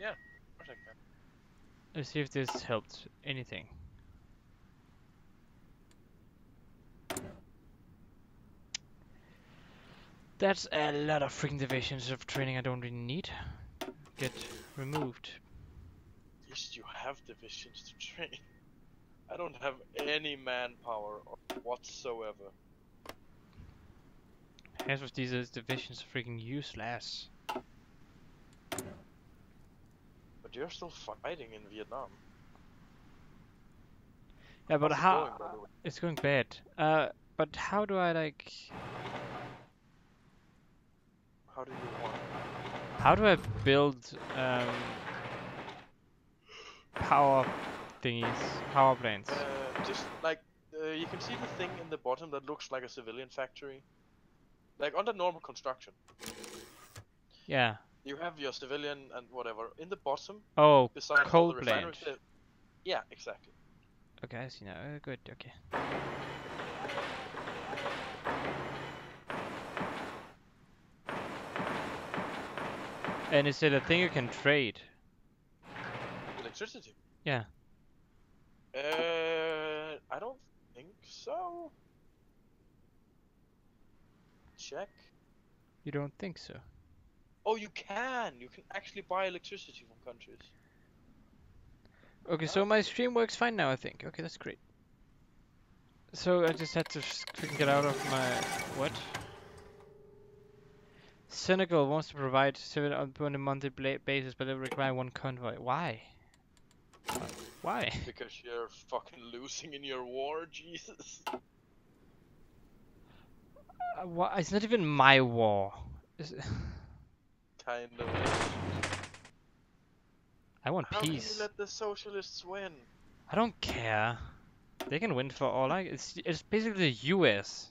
Yeah, of course I can. Let's see if this helped anything. That's a lot of freaking divisions of training I don't really need. Get removed. At least you have divisions to train. I don't have any manpower whatsoever. Half of these divisions are freaking useless. But you're still fighting in Vietnam. Yeah, but How's it how? going, by the way? It's going bad. But how do I like? How do you want? How do I build power thingies, power plants? Just like you can see the thing in the bottom that looks like a civilian factory. Like under normal construction. Yeah. You have your civilian and whatever. In the bottom, Oh, besides all coal the refineries, plant. yeah, exactly. Okay, I see now. Good. Okay. And is it a thing you can trade? Electricity. Yeah. I don't think so. Check. You don't think so? Oh, you can! You can actually buy electricity from countries. Okay, so my stream works fine now, I think. Okay, that's great. So I just had to freaking get out of my... What? Senegal wants to provide 7 on a monthly basis, but they require 1 convoy. Why? Why? Because you're fucking losing in your war, Jesus. It's not even my war. Kind of. I want How can you peace. let the socialists win? I don't care. They can win for all I... It's basically the US.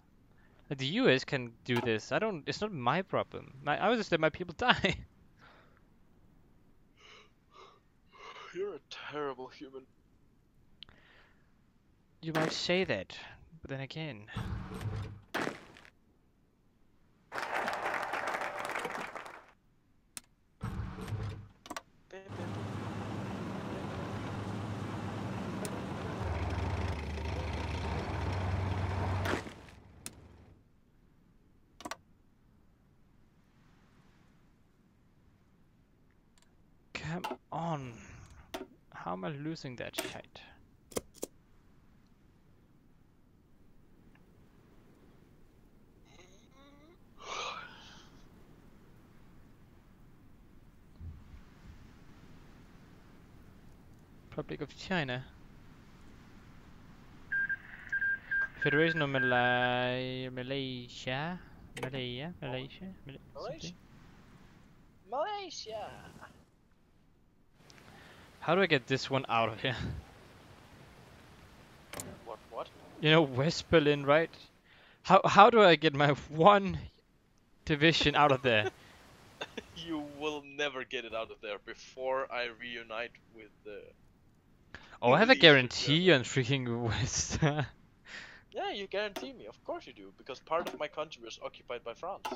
Like, the US can do this. I don't... It's not my problem. I would just let my people die. You're a terrible human. You might say that, but then again... Come on. How am I losing that shit? Republic of China. Federation of Malaysia? Malaysia? Malaysia? Something. Malaysia! How do I get this one out of here? What? You know, West Berlin, right? How do I get my one division out of there? You will never get it out of there before I reunite with the... Oh, I have a Eastern guarantee on Germany. freaking West. Yeah, you guarantee me. Of course you do, because part of my country was occupied by France.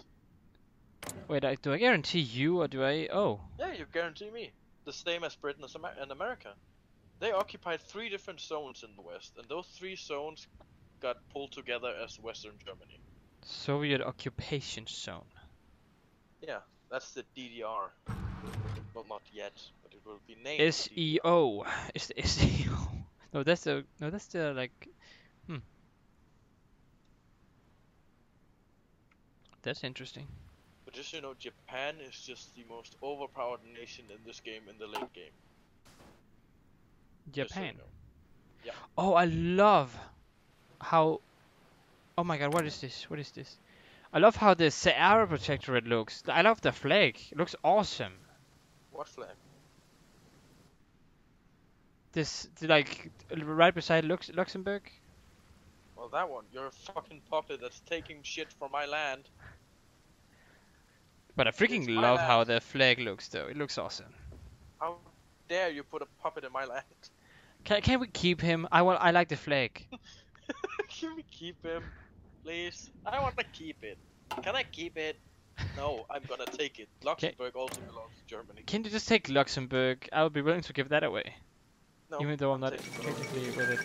Wait, do I guarantee you or do I? Oh. Yeah, you guarantee me. The same as Britain and America. They occupied 3 different zones in the West, and those 3 zones got pulled together as Western Germany. Soviet occupation zone. Yeah, that's the DDR. Well, not yet, but it will be named the DDR. SEO. Is the SEO? No, that's the like. Hmm. That's interesting. But just so you know, Japan is just the most overpowered nation in this game in the late game. Just so you Japan. know. Yeah. Oh, I love how. Oh my God, what is this? What is this? I love how the Sahara Protectorate looks. I love the flag. It looks awesome. What flag? This, like, right beside Luxembourg. Well, that one. You're a fucking puppet that's taking shit from my land. But I It's freaking my love how land. the flag looks, though. It looks awesome. How dare you put a puppet in my land? Can we keep him? I like the flag. Can we keep him? Please? I want to keep it. Can I keep it? No, I'm gonna take it. Can, Luxembourg also belongs to Germany. can you just take Luxembourg? I would be willing to give that away, No, even though I'm I'm not taking it over. technically with it.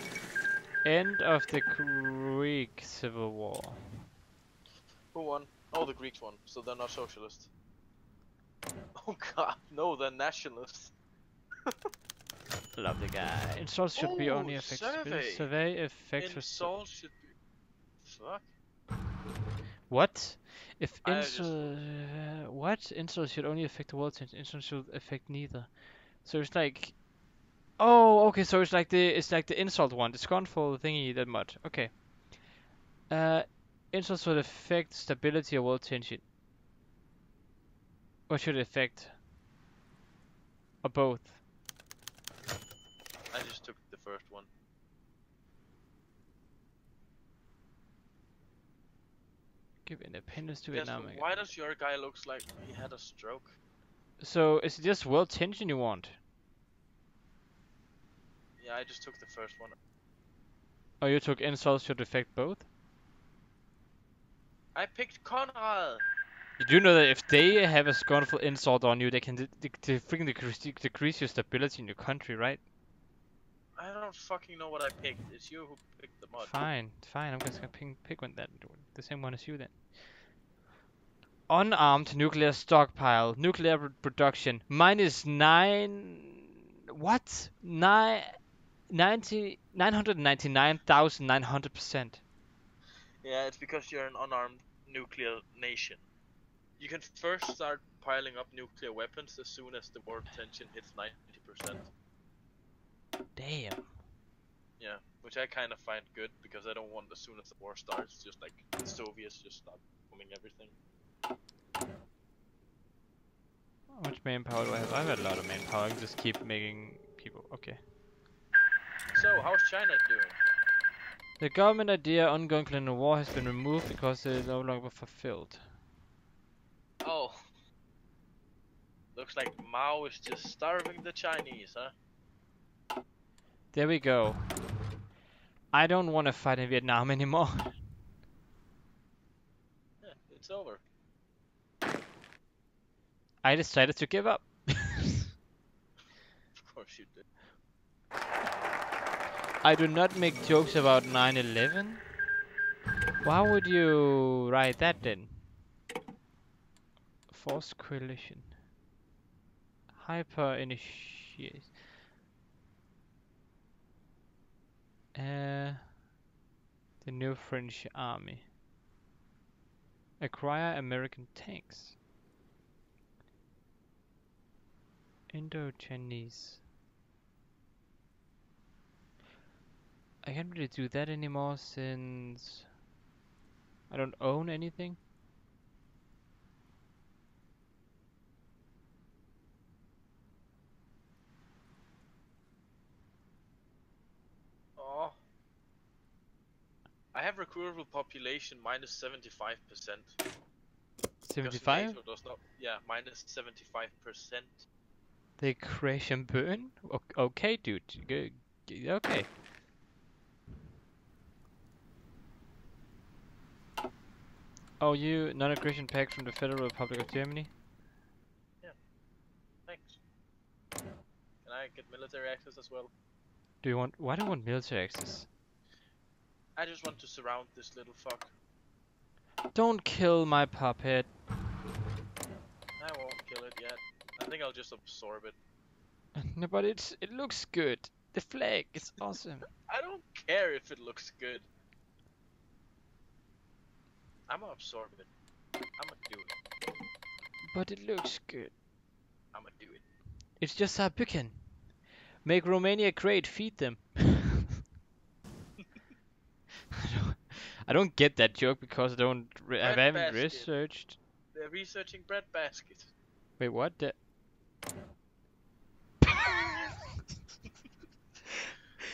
End of the Greek Civil War. Who won? Oh, the Greeks won, so they're not socialists. Oh god, no, they're nationalists. Love the guy. Insults should be Oh, only affected. survey. Survey effects for. Insult should be. Fuck. What? If I just. what? Insults should only affect the world tension. Insults should affect neither. So it's like. Oh, okay. So it's like the insult one, the scornful thingy, that mod. Okay. Uh, insults should affect stability or world tension. Or should it affect? Or both? I just took the first one. Give independence to Guess Vietnam what? again. Why does your guy looks like he had a stroke? So is it just world tension you want? Yeah, I just took the first one. Oh, you took insults should affect both? I picked Conrad! You do know that if they have a scornful insult on you, they can freaking decrease your stability in your country, right? I don't fucking know what I picked. It's you who picked the mod. Fine, fine. I'm just gonna pick one that the same one as you then. Unarmed nuclear stockpile, nuclear production, -9. What? 999,900%. Yeah, it's because you're an unarmed nuclear nation. You can first start piling up nuclear weapons as soon as the world tension hits 90%. Damn. Yeah, which I kind of find good because I don't want as soon as the war starts, just like the Soviets just start bombing everything. How much manpower do I have? I have a lot of manpower. I can just keep making people. Okay. So, how's China doing? The government idea ongoing colonial war has been removed because it is no longer fulfilled. Oh. Looks like Mao is just starving the Chinese, huh? There we go. I don't want to fight in Vietnam anymore. Yeah, it's over. I decided to give up. Of course you did. I do not make jokes about 9/11. Why would you write that then? Forced coalition. Hyper initiate. The new French army. Acquire American tanks. Indo-Chinese. I can't really do that anymore since I don't own anything. Oh. I have recruitable population minus 75%. 75? NATO does not. Yeah, minus 75%. They crash and burn? Okay, dude. Okay. Oh, you non-aggression pact from the Federal Republic of Germany? Yeah, thanks. Can I get military access as well? Do you want? Why do you want military access? I just want to surround this little fuck. Don't kill my puppet. I won't kill it yet. I think I'll just absorb it. No, but it looks good. The flag is awesome. I don't care if it looks good. I'm gonna absorb it. I'm gonna do it. But it looks good. I'm gonna do it. It's just Saarbrücken. Make Romania great. Feed them. I don't get that joke because I haven't Basket. researched. They're researching bread basket. Wait, what?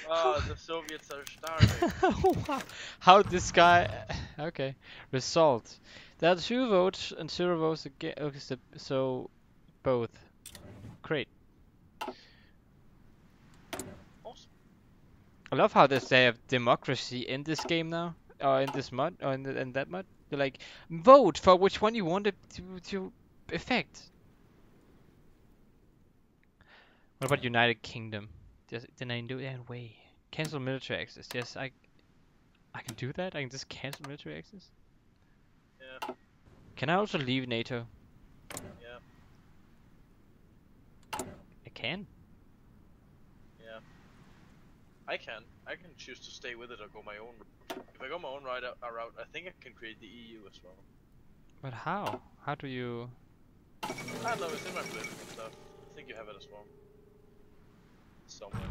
Oh, the Soviets are starving. Wow. How this guy? Okay. Result. There are 2 votes and 0 votes again. Okay, so both. Great. Awesome. I love how they have democracy in this game now, or in this mod, or in that mod. They're like, vote for which one you want it to affect. What about United Kingdom? Then I do that way. Cancel military access. Yes, I can do that. I can just cancel military access. Yeah. Can I also leave NATO? Yeah. I can. Yeah. I can choose to stay with it or go my own route. If I go my own route, I think I can create the EU as well. But how? How do you? I don't know, it's in my political stuff. I think you have it as well. Somewhere.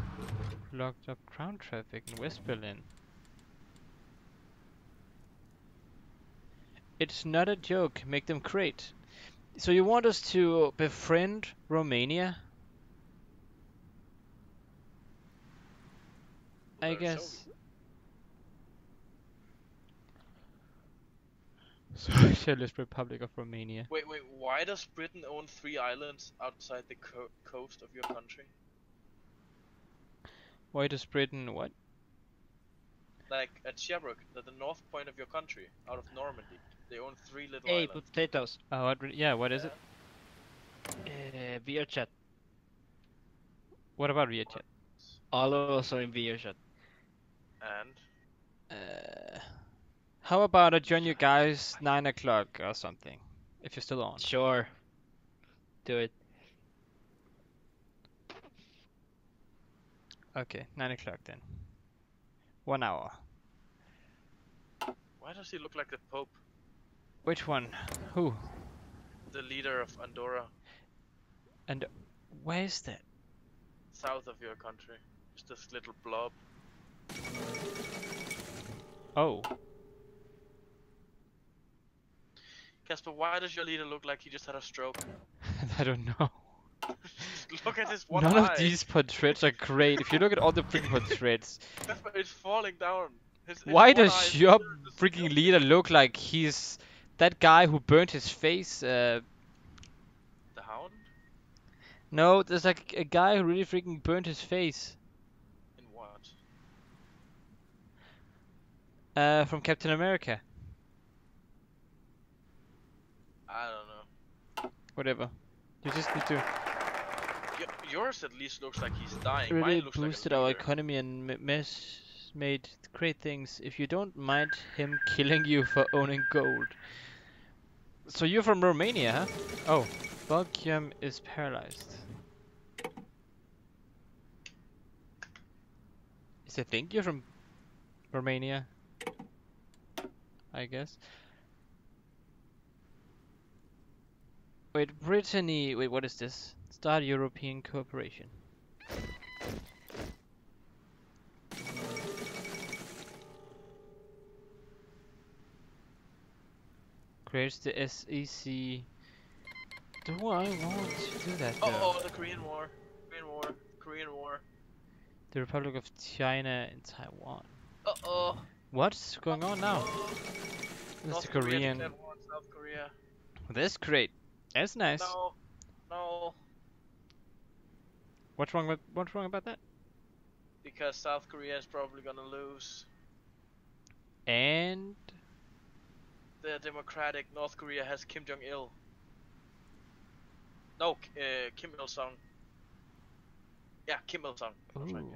Locked up ground traffic in West Berlin. It's not a joke. Make them great. So you want us to befriend Romania? I guess. Socialist Republic of Romania. Wait, why does Britain own 3 islands outside the coast of your country? Why does Britain what? Like at Sherbrooke, at the north point of your country, out of Normandy, they own 3 little Hey, islands. potatoes. What is it? VRChat. What about VHS? Also in VRChat. And? How about I join you guys 9 o'clock or something? If you're still on. Sure. Do it. Okay, 9 o'clock then. 1 hour. Why does he look like the Pope? Which one? Who? The leader of Andorra. And where is that? South of your country. Just this little blob. Oh. Casper, why does your leader look like he just had a stroke? I don't know. Look at his one None eye. of these portraits are great. If you look at all the freaking portraits. Casper, it's falling down. Why one eye does is your just freaking tilted. leader look like he's that guy who burnt his face? The Hound? No, there's like a guy who really freaking burnt his face. In what? From Captain America. I don't know. Whatever. You just need to Yours at least looks like he's dying. really Mine looks boosted like a our leader. economy and made great things. If you don't mind him killing you for owning gold. So you're from Romania, huh? Oh, Belgium is paralyzed. Is it think you're from Romania? I guess. Wait, Brittany. Wait, what is this? Start European cooperation. Creates the SEC. Do I want to do that though? Oh, the Korean War. Korean War. The Republic of China and Taiwan. Uh-oh. What's going on now? This is North the Korea Korean. declared war on South Korea. That's great. That's nice. No. What's wrong about that? Because South Korea is probably gonna lose. And The democratic North Korea has Kim Jong-il. No, Kim Il-sung. Yeah, Kim Il-sung. ooh, should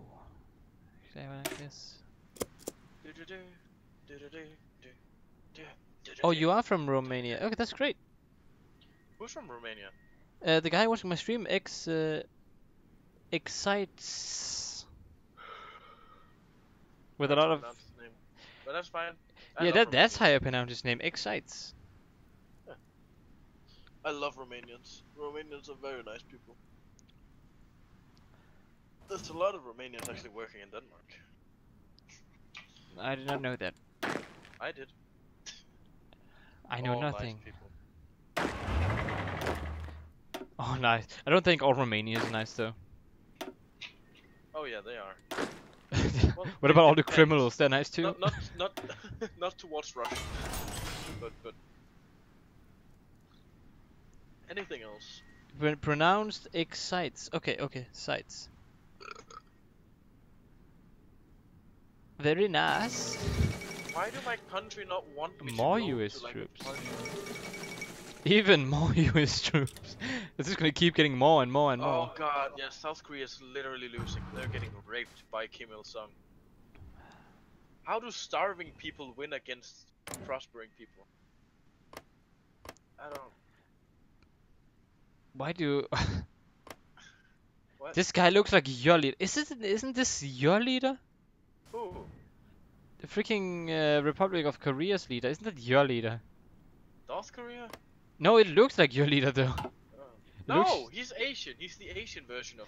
I have like this? Oh, you are from Romania. Okay, that's great. Who's from Romania? The guy watching my stream, excites with a lot of. Pronounce his name. But that's fine. Yeah, that's how you pronounce his name. Excites. I love Romanians. Romanians are very nice people. There's a lot of Romanians actually working in Denmark. I did not know that. I did. I know All nothing. Nice people. Oh, nice. I don't think all Romanians are nice though. Oh yeah, they are. Well, What about all the depends. criminals? They're nice too. Not not towards Russia. But anything else? When pronounced excites. Okay, sites. Very nice. Why do my country not want me More to go US to like troops. a party? Even more US troops. It's just gonna keep getting more and more and more. Oh god, yeah, South Korea is literally losing. They're getting raped by Kim Il-sung. How do starving people win against prospering people? I don't... Why do What? this guy looks like your leader? Isn't this your leader? Who? The freaking Republic of Korea's leader. Isn't that your leader? North Korea? No, it looks like your leader though. Oh. It looks. No, he's Asian. He's the Asian version of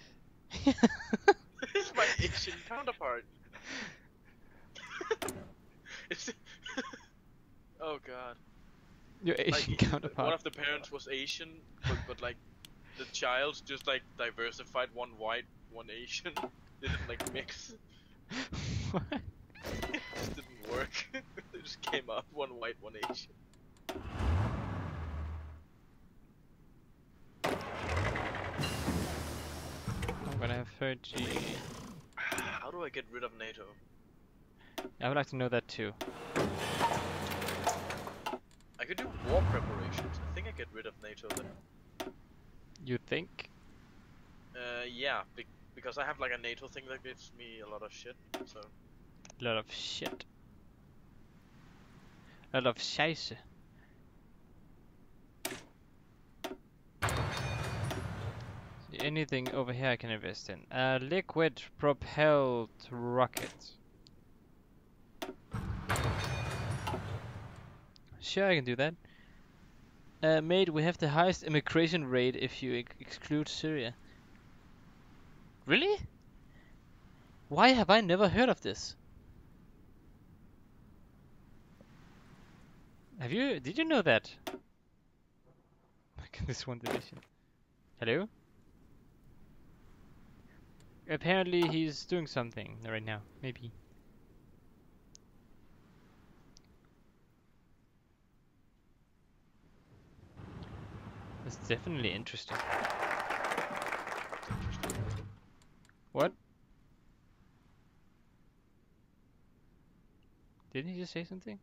He's my Asian counterpart. It's... Oh god. Your Asian Like, counterpart. one of the parents was Asian, but like the child just like diversified, one white, one Asian. They didn't like mix. What? It just didn't work. They just came out one white, one Asian. I'm gonna have 30. How do I get rid of NATO? I would like to know that too. I could do war preparations. I think I get rid of NATO then. You think? Yeah, because I have like a NATO thing that gives me a lot of shit. So A lot of shit. A lot of scheiße. Anything over here I can invest in. Liquid propelled rocket. Sure, I can do that. Mate, we have the highest immigration rate if you exclude Syria. Really? Why have I never heard of this? Have you? Did you know that? Look at this one division. Hello? Apparently he's doing something right now. Maybe. That's definitely interesting. What? Didn't he just say something?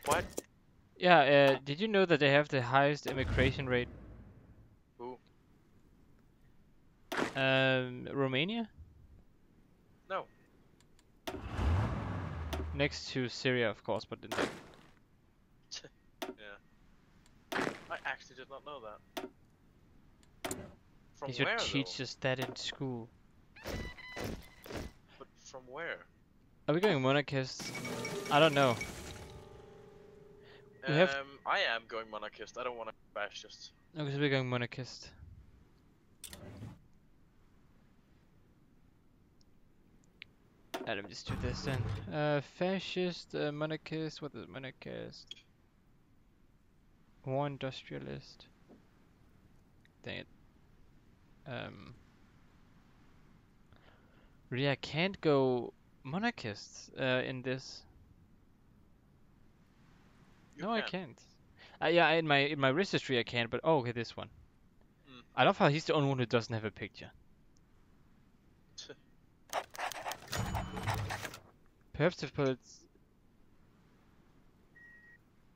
what? Yeah, did you know that they have the highest immigration rate? Who? Romania? No. Next to Syria, of course, but then Yeah. I actually did not know that. From they should where teach though? us that in school. But from where? Are we going monarchist? I don't know. We have I am going monarchist. I don't want to fascist. no, because we're going monarchist. Let me just do this then. Fascist, monarchist. What is monarchist? War industrialist. Dang it. Really, I can't go monarchist in this. You No, I can. can't. Yeah, in my registry I can, but oh, okay, this one. Mm. I love how he's the only one who doesn't have a picture. Perhaps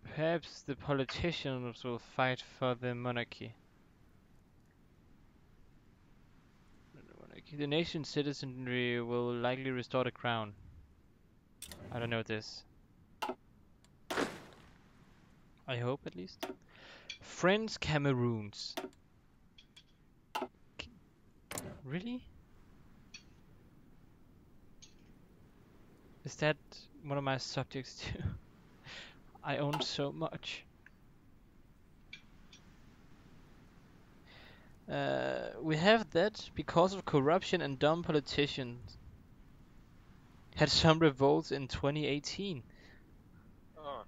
perhaps the politicians will fight for the monarchy. The nation's citizenry will likely restore the crown. I don't know this. I hope at least. Friends Cameroons. Really? Is that one of my subjects too? I own so much. We have that because of corruption and dumb politicians. Had some revolts in 2018. Oh.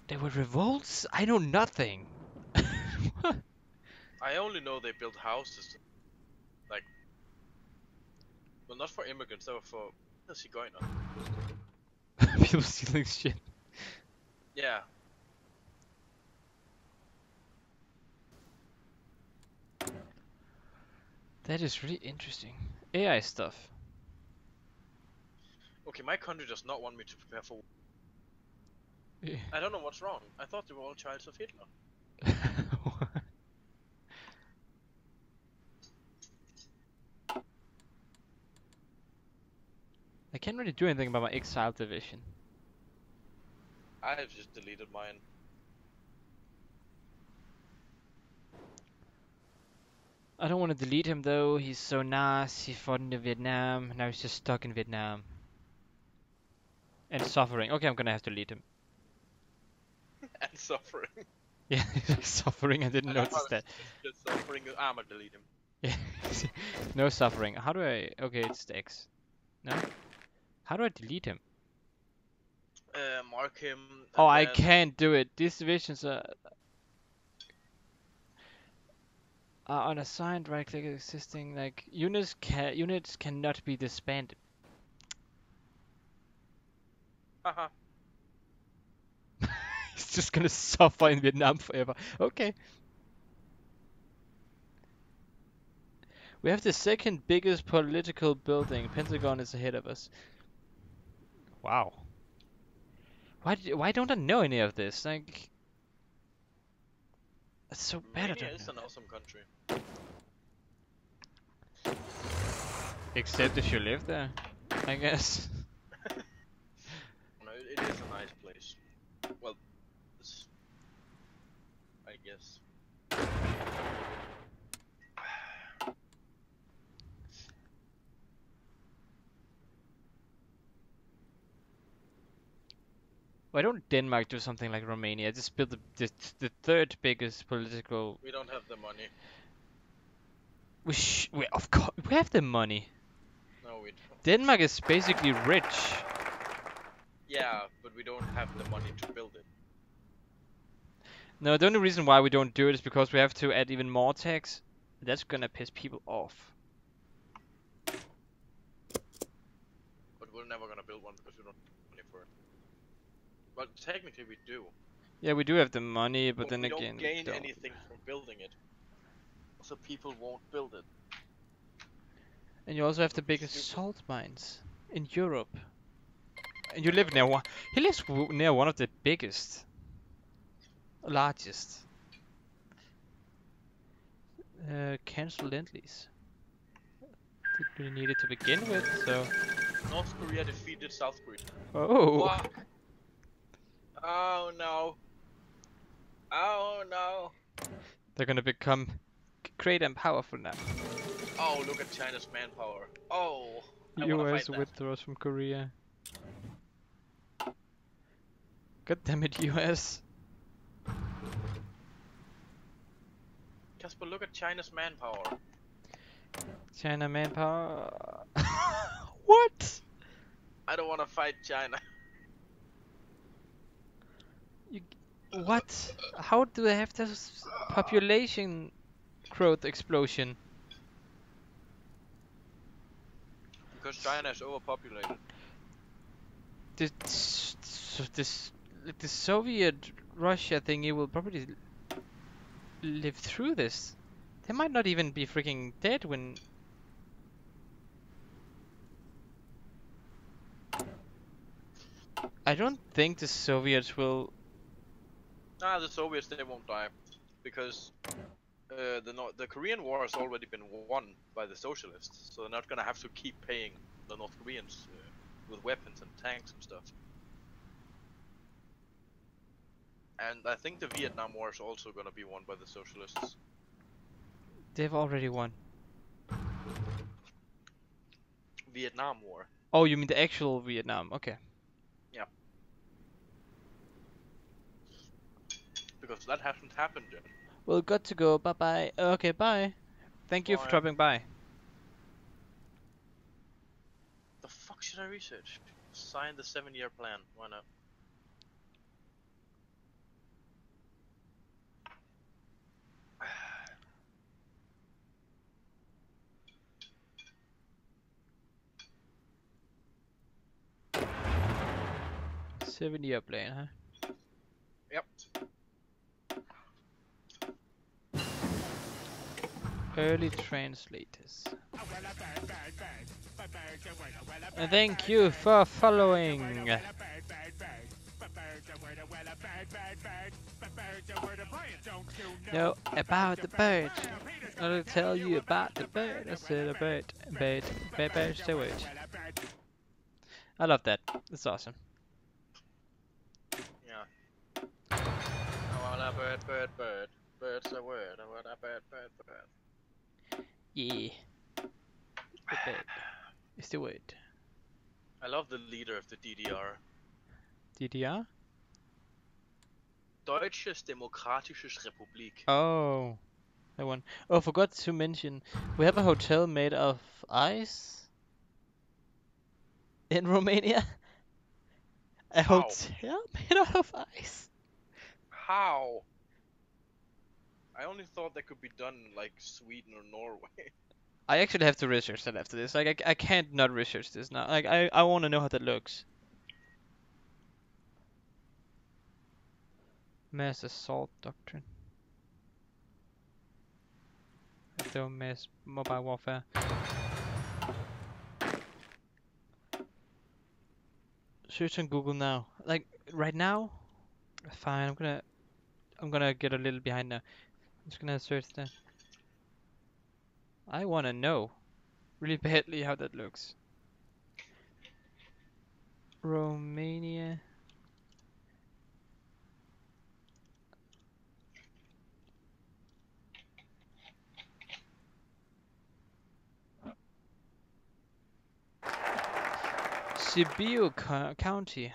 There were revolts? I know nothing. What? I only know they built houses. Like, well, not for immigrants. They were for. What is he going on? People stealing shit. Yeah. That is really interesting. AI stuff. Okay, my country does not want me to prepare for. Yeah. I don't know what's wrong. I thought they were all childs of Hitler. I can't really do anything about my exile division. I have just deleted mine. I don't want to delete him though. He's so nice. He fought in Vietnam. Now he's just stuck in Vietnam. And suffering. Okay, I'm gonna have to delete him. And suffering. Yeah, he's suffering. I didn't I love notice how that. it's just suffering. I'ma delete him. Yeah. No suffering. How do I... Okay, it's the X. No? How do I delete him? Mark him. Oh, And I then can't do it. These divisions are unassigned. Right click existing. Like units cannot be disbanded. Haha. He's just gonna suffer in Vietnam forever. Okay. We have the second biggest political building. Pentagon is ahead of us. Wow. Why don't I know any of this? Like, it's so bad at Romania it. is an awesome country. Except if you live there, I guess. No, it is a nice place. Well, it's, I guess. Why don't Denmark do something like Romania? Just build the third biggest political. We don't have the money. We of course we have the money. No, we don't. Denmark is basically rich. Yeah, but we don't have the money to build it. No, the only reason why we don't do it is because we have to add even more tax. That's gonna piss people off. But we're never gonna build one because we don't have money for it. But technically we do. Yeah, we do have the money, but then we again, don't gain don't. anything from building it. So people won't build it. And you also have the biggest salt mines in Europe. And you live near one. He lives near one of the biggest, largest. Cancel Lend-Lease. Didn't really need it to begin with, so. North Korea defeated South Korea. Oh. Fuck. Oh no. Oh no. They're gonna become great and powerful now. Oh, look at China's manpower. Oh. I wanna US fight that. withdraws from Korea. God damn it, US. Casper, look at China's manpower. China manpower. What? I don't wanna fight China. What? How do they have this population growth explosion? Because China is overpopulated. The Soviet Russia thingy will probably live through this. They might not even be freaking dead when. I don't think the Soviets will. Nah, the Soviets, they won't die. Because the Korean War has already been won by the socialists. So they're not gonna have to keep paying the North Koreans with weapons and tanks and stuff. And I think the Vietnam War is also gonna be won by the socialists. They've already won. Vietnam War. Oh, you mean the actual Vietnam? Okay. Yeah. Because that hasn't happened yet. Well, got to go. Bye bye. Okay, bye. Thank you for Bye. dropping by. The fuck should I research? Sign the 7-year plan. Why not? Seven-year plan, huh? Yep. Early translators. And thank you for following. No, about the bird. I'll tell you about the bird. I said a bird. Bird's the word. I love that. It's awesome. Yeah. I want a bird. Bird's a word. I want a bird. Yeah. The bird is the word. I love the leader of the DDR. DDR? Deutsches Demokratisches Republik. Oh. That one. Oh, forgot to mention. We have a hotel made of ice. In Romania. A How? hotel made out of ice. How? I only thought that could be done in like Sweden or Norway. I actually have to research that after this. Like, I can't not research this now. Like, I want to know how that looks. Mass assault doctrine. Don't mass mobile warfare. Search on Google now. Like, right now? Fine, I'm gonna get a little behind now. I'm just gonna search that. I wanna know really badly how that looks. Romania. Sibiu County.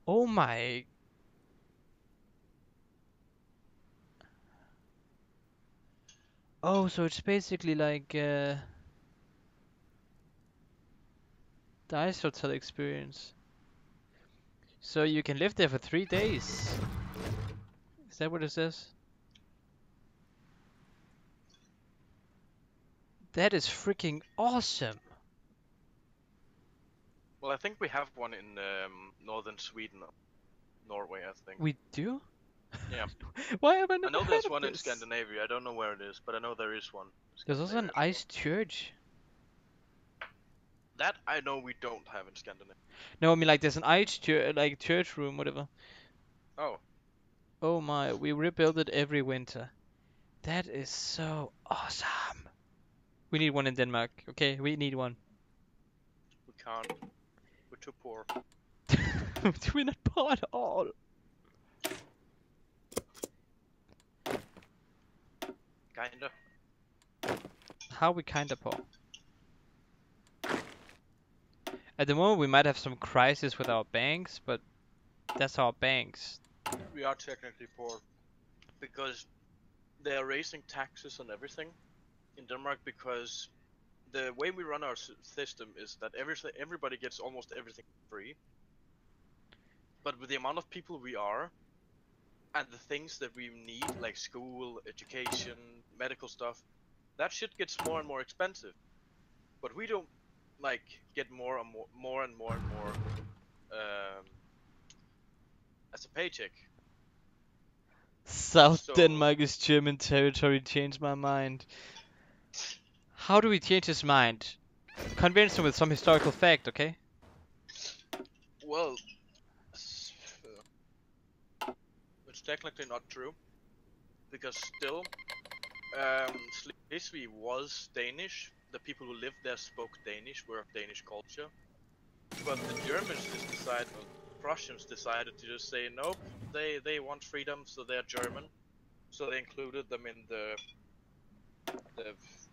Oh my. Oh, so it's basically like the Ice Hotel experience. So you can live there for 3 days. Is that what it says? That is freaking awesome. Well, I think we have one in northern Sweden, Norway, I think. We do? Yeah. Why have I I never know heard there's of one in this? Scandinavia. I don't know where it is, but I know there is one. in There's also an Scandinavia as ice church. well. That I know we don't have in Scandinavia. No, I mean like there's an ice church, like church room, whatever. Oh, Oh my, we rebuild it every winter. That is so awesome. We need one in Denmark. Okay, we need one. we can't. We're too poor. We're not poor at all. Kinda. How we kinda poor. At the moment, we might have some crisis with our banks, but that's our banks. We are technically poor because they are raising taxes on everything in Denmark because the way we run our system is that everybody gets almost everything free. But with the amount of people we are, and the things that we need, like school, education, medical stuff, that shit gets more and more expensive. But we don't like get more and more as a paycheck. South So Denmark is German territory. Change my mind. How do we change his mind? Convince him with some historical fact, okay? well, it's technically not true because still, Schleswig was Danish. The people who lived there spoke Danish, were of Danish culture. But the Germans just decided, Prussians decided to just say nope. They want freedom, so they're German. So they included them in the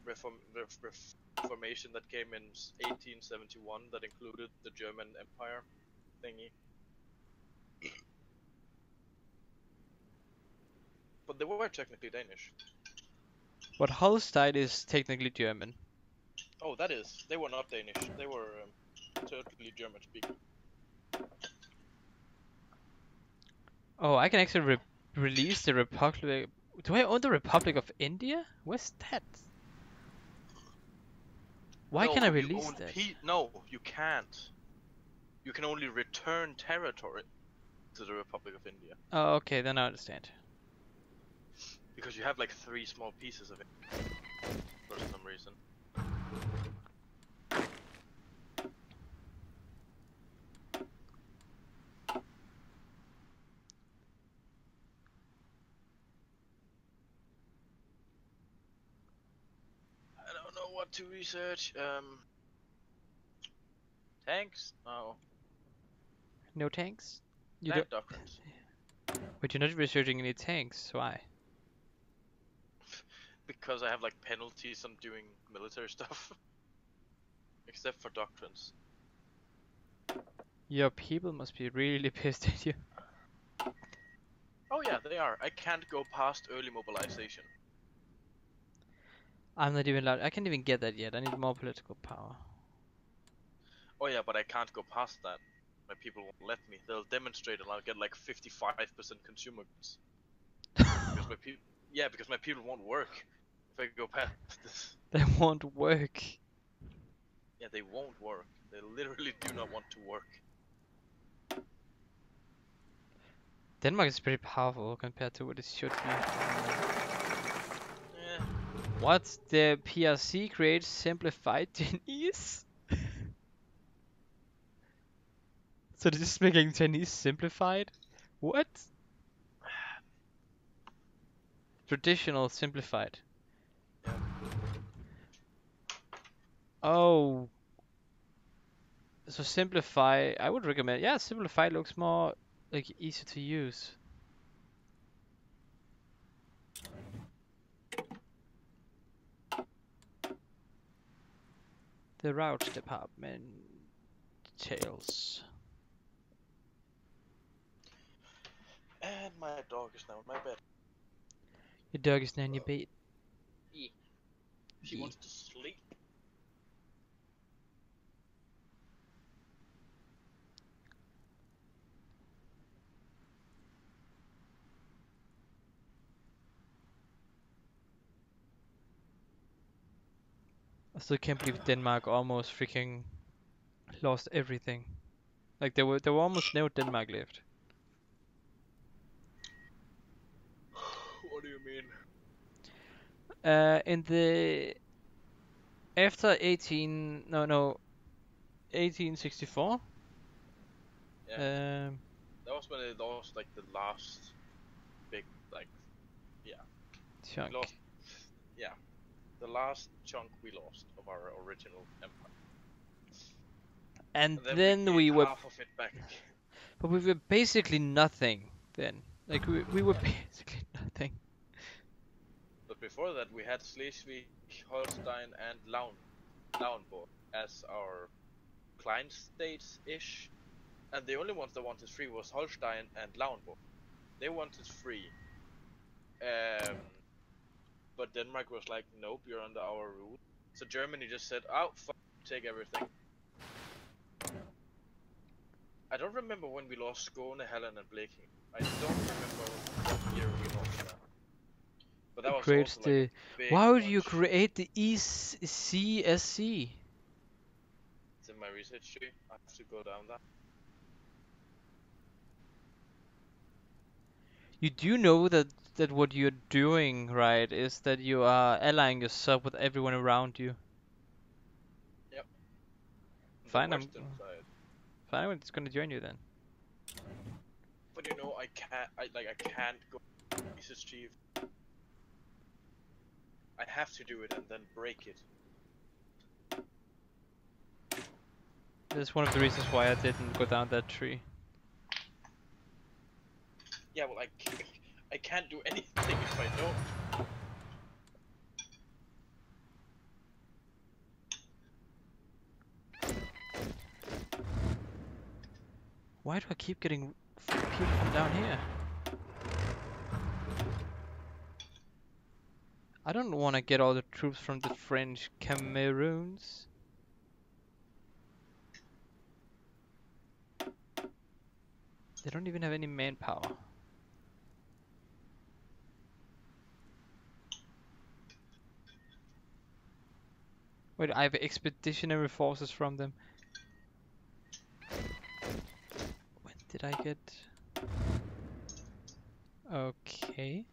reformation that came in 1871 that included the German Empire thingy. But they were technically Danish. But Holstein is technically German. Oh, that is. They were not Danish. They were totally German speaking. Oh, I can actually release the Republic. Do I own the Republic of India? Where's that? Why No, can I you release own that? No, you can't. You can only return territory to the Republic of India. Oh, okay, then I understand. Because you have like 3 small pieces of it. For some reason. I don't know what to research. Tanks? No. No tanks? You Tank don't. doctrines. But you're not researching any tanks. Why? Because I have like penalties on doing military stuff. Except for doctrines. Your people must be really pissed at you. Oh yeah, they are. I can't go past early mobilization. I'm not even allowed. I can't even get that yet. I need more political power. Oh yeah, but I can't go past that. My people won't let me. They'll demonstrate and I'll get like 55% consumer goods. Because my people, yeah, because my people won't work if I go past this. They won't work. Yeah, they won't work. They literally do not want to work. Denmark is pretty powerful compared to what it should be. Eh, What? The PRC creates simplified Chinese? So this is making Chinese simplified? What? Traditional simplified. yeah. Oh. So simplify, I would recommend, yeah, simplify looks more like easy to use. The routes department details. And my dog is now in my bed. Your dog is now in your bed. Yeah. She Yeah. wants to sleep. I still can't believe Denmark almost freaking lost everything. Like there were almost no Denmark left. What do you mean? In the after 1864. Yeah. That was when they lost like the last big, like, yeah. Chunk. We lost, yeah. The last chunk we lost of our original empire. And And then we we gained were, half of it back. but we were basically nothing then. Like we were basically nothing. But before that we had Schleswig, Holstein and Lauenburg as our client states-ish. And the only ones that wanted free was Holstein and Lauenburg. They wanted free. But Denmark was like, nope, you're under our rule. So Germany just said, oh, fuck, take everything. I don't remember when we lost Skåne, Halland and Bleking. I don't remember what year we lost that. But that was Creates also like the. a big Why would you bunch. create the ECSC? It's in my research tree. I have to go down that. You do know that what you're doing, right, is that you are allying yourself with everyone around you. Yep. Fine, The I'm western side. fine. I'm just gonna join you then. But you know, I can't go research chief. I have to do it and then break it. That's one of the reasons why I didn't go down that tree. Yeah, well, I can't do anything if I don't. Why do I keep getting people from down here? I don't want to get all the troops from the French Cameroons. They don't even have any manpower. Wait, I have expeditionary forces from them. When did I get... Okay.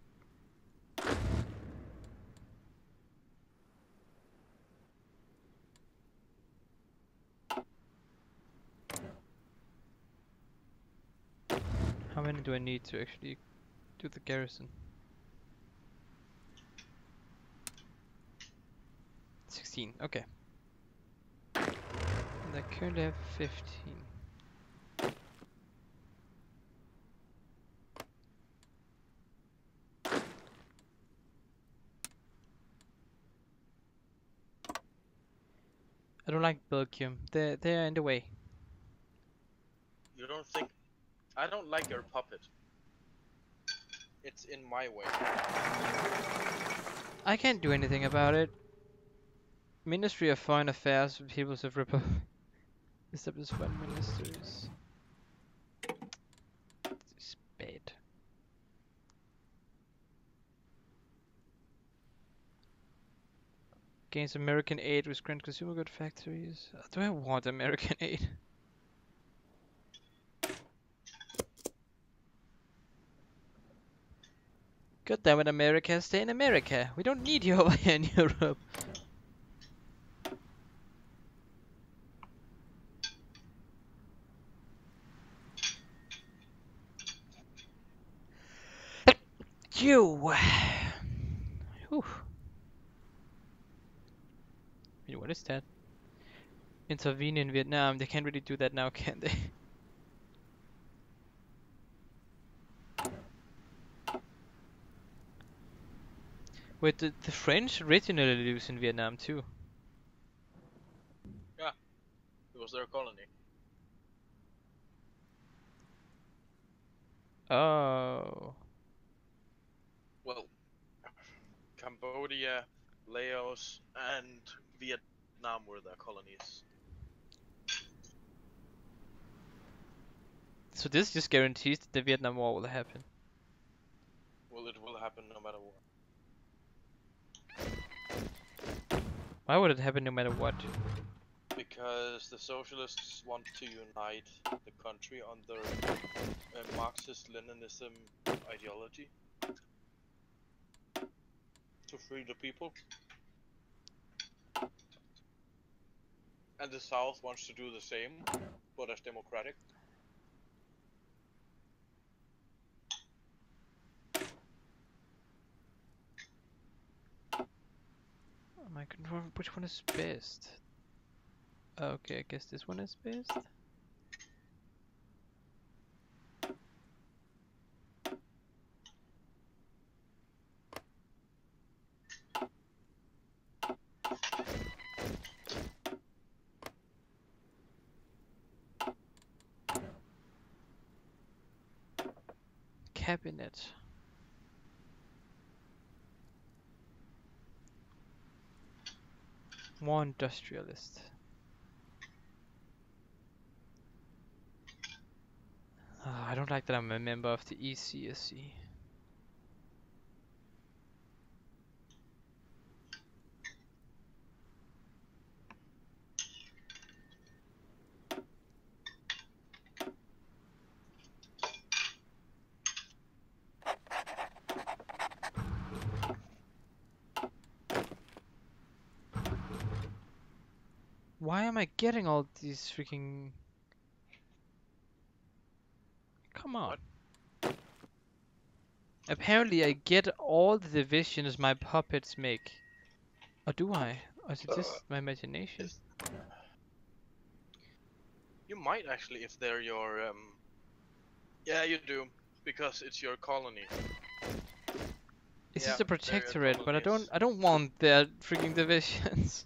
many do I need to actually do the garrison? 16, okay. And I currently have 15. I don't like Belgium. They're in the way. You don't think? I don't like your puppet. It's in my way. I can't do anything about it. Ministry of Foreign Affairs of Peoples of Republic. Establish foreign ministers. It's bad. Gains American aid with grant consumer good factories. Do I want American aid? God damn it, America, stay in America. We don't need you over here in Europe. You. Whew. Wait, what is that? Intervene in Vietnam. They can't really do that now, can they? Wait, the French originally lives in Vietnam too. Yeah, it was their colony. Oh. Well, Cambodia, Laos, and Vietnam were their colonies. So this just guarantees that the Vietnam War will happen. Well, it will happen no matter what. Why would it happen no matter what? Because the socialists want to unite the country under a Marxist-Leninism ideology to free the people. And the South wants to do the same, but as democratic. Oh my god, which one is best? Okay, I guess this one is best. Cabinet. More industrialist. I don't like that I'm a member of the ECSC. Why am I getting all these freaking... Come on. What? Apparently I get all the divisions my puppets make. Or do I? Or is it just my imagination? You might actually, if they're your yeah, you do, because it's your colony. It's Yeah, just a they're your protectorate, but colonies. I don't want their freaking divisions.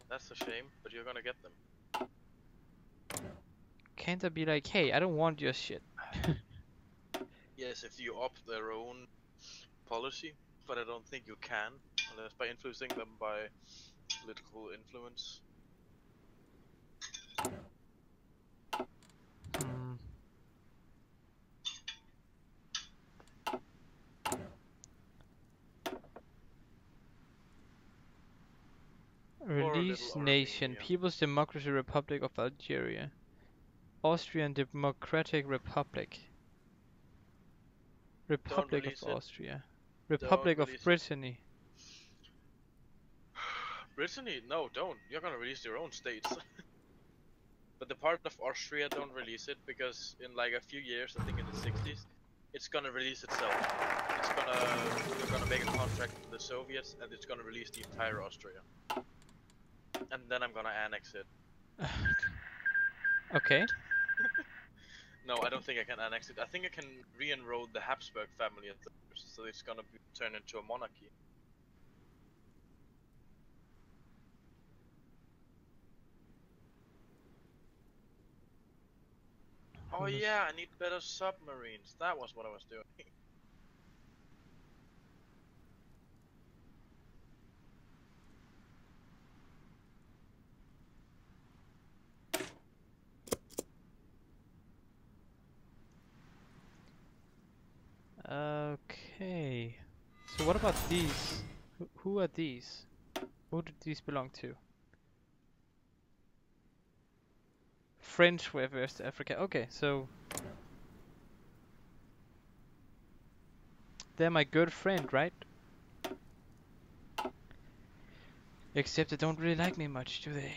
That's a shame, but you're gonna get them. Can't I be like, hey, I don't want your shit? Yes, if you opt their own policy, but I don't think you can, unless by influencing them by political influence. Hmm. Release little nation, Armenia. People's Democracy Republic of Algeria. Austrian Democratic Republic. Republic of release it. Austria. Don't Republic of release it. Brittany. Brittany? No, don't. You're gonna release your own states. but the part of Austria don't release it because in like a few years, I think in the 60s, it's gonna release itself. They're gonna make a contract with the Soviets, and it's gonna release the entire Austria. And then I'm gonna annex it. Okay. No, I don't think I can annex it. I think I can re-enroll the Habsburg family at first, so it's gonna be turned into a monarchy. Oh yeah, I need better submarines. That was what I was doing. Okay. So what about these? Who are these? Who did these belong to? French West Africa. Okay, so they're my good friend, right? Except they don't really like me much, do they?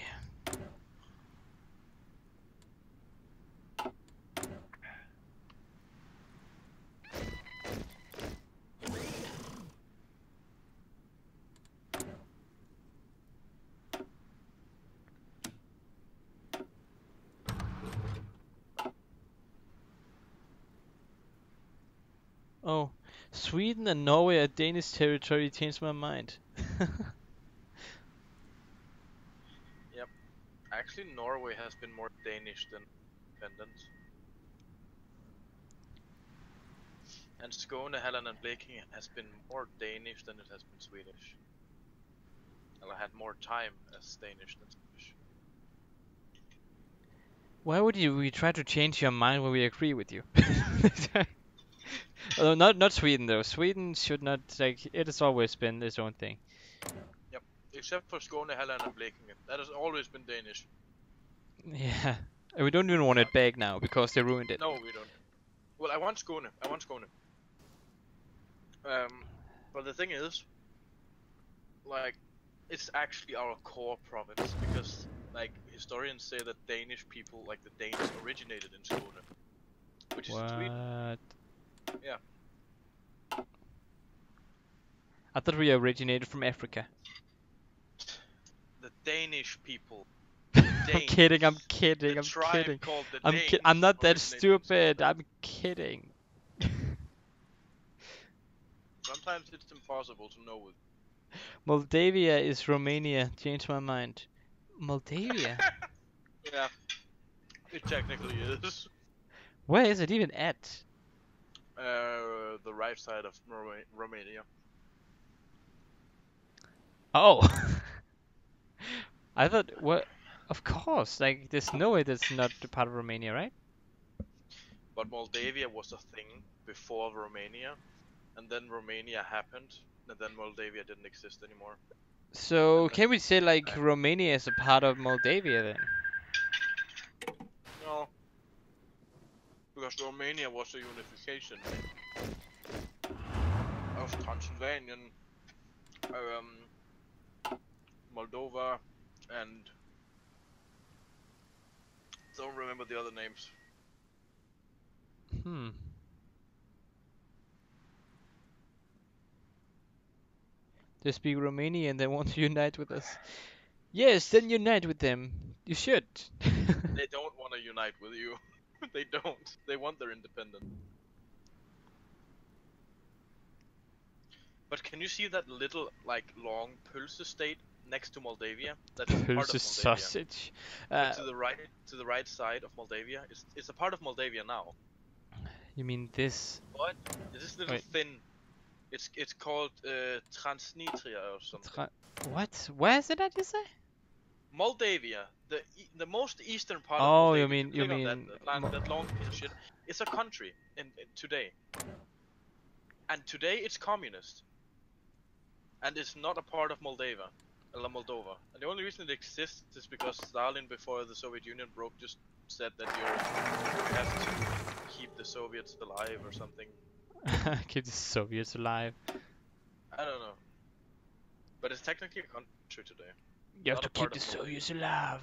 Oh, Sweden and Norway are Danish territory. Changed my mind. Yep. Actually, Norway has been more Danish than independent. And Skåne, Halland, and Blekinge has been more Danish than it has been Swedish. And I had more time as Danish than Swedish. Why would we try to change your mind when we agree with you? Although not Sweden though. Sweden should not, like, it has always been its own thing. Yep. Except for Skåne, Halland, and Blekinge. That has always been Danish. Yeah. And we don't even want it back now because they ruined it. No, we don't. Well, I want Skåne. But the thing is, like, it's actually our core province because, like, historians say that Danish people, like the Danes, originated in Skåne, which is in Sweden. What? Yeah. I thought we originated from Africa. The Danish people. I'm kidding. The I'm tribe kidding. called the I'm Danes I'm not that originated in stupid. Skåne. I'm kidding. Sometimes it's impossible to know with. Moldavia is Romania. Changed my mind. Moldavia? Yeah, it technically is. Where is it even at? The right side of Romania. Oh. I thought, what? Of course. Like, there's no way that's not a part of Romania, right? But Moldavia was a thing before Romania, and then Romania happened, and then Moldavia didn't exist anymore. So, can we say, like, Romania is a part of Moldavia then? No, because Romania was a unification of Transylvanian, Moldova, and don't remember the other names. They speak Romanian and they want to unite with us. Yes, then unite with them. You should. They don't want to unite with you. They don't. They want their independence. But can you see that little, like, long pulse state next to Moldavia? That's part of Pulse Moldavia. sausage. To the right side of Moldavia, it's a part of Moldavia now. You mean this? What? This little thin. It's called Transnistria or something. What? Where is it at, you say? Moldavia, the most eastern part of Oh, Moldavia. you mean that long piece of shit. It's a country in today. And today it's communist. And it's not a part of Moldova. And the only reason it exists is because Stalin, before the Soviet Union broke, just said that you have to keep the Soviets alive or something. Keep the Soviets alive. I don't know. But it's technically a country today. You have Not to a part keep the of Moldova. Soviets alive.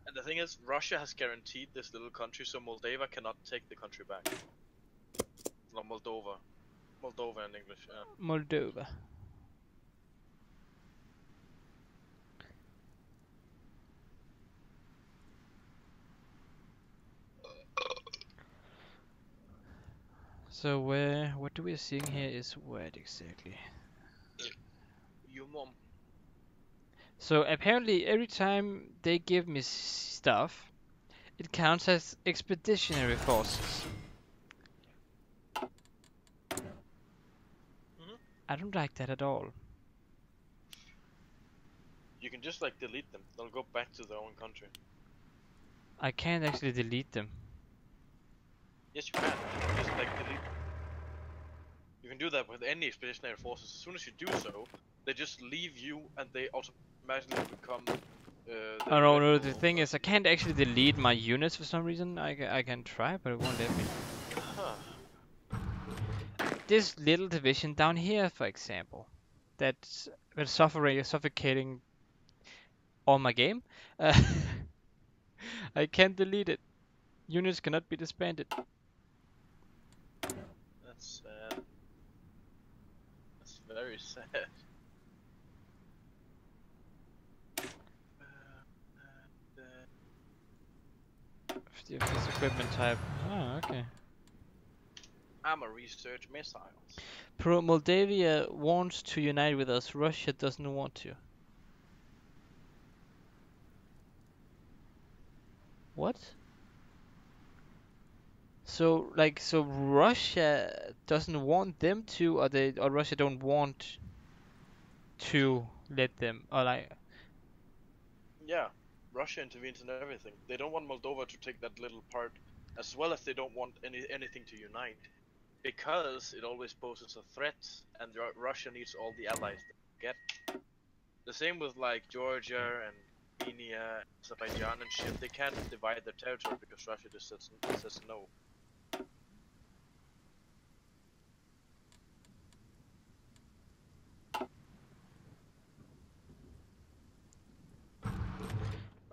And the thing is, Russia has guaranteed this little country, so Moldova cannot take the country back. No, Moldova. Moldova in English, yeah. Moldova. So what do we seeing here is what exactly? You mom. So apparently every time they give me stuff, it counts as expeditionary forces. I don't like that at all. You can just like delete them. They'll go back to their own country. I can't actually delete them. Yes, you can. You can just like delete. You can do that with any expeditionary forces. As soon as you do so, they just leave you and they automatically become. Oh no, no, the original thing is I person. can't actually delete my units for some reason. I can try, but it won't let me. Huh. This little division down here, for example, that's suffocating all my game. I can't delete it. Units cannot be disbanded. That's sad. That's very sad. If this equipment type. Oh, okay. Armor research missiles. Moldavia wants to unite with us. Russia doesn't want to. What? So Russia doesn't want them to, or Russia don't want to let them, or like. Yeah, Russia intervenes in everything. They don't want Moldova to take that little part, as well as they don't want anything to unite, because it always poses a threat, and Russia needs all the allies they get. The same with like Georgia and Armenia, Azerbaijan and shit. They can't divide their territory because Russia just says no.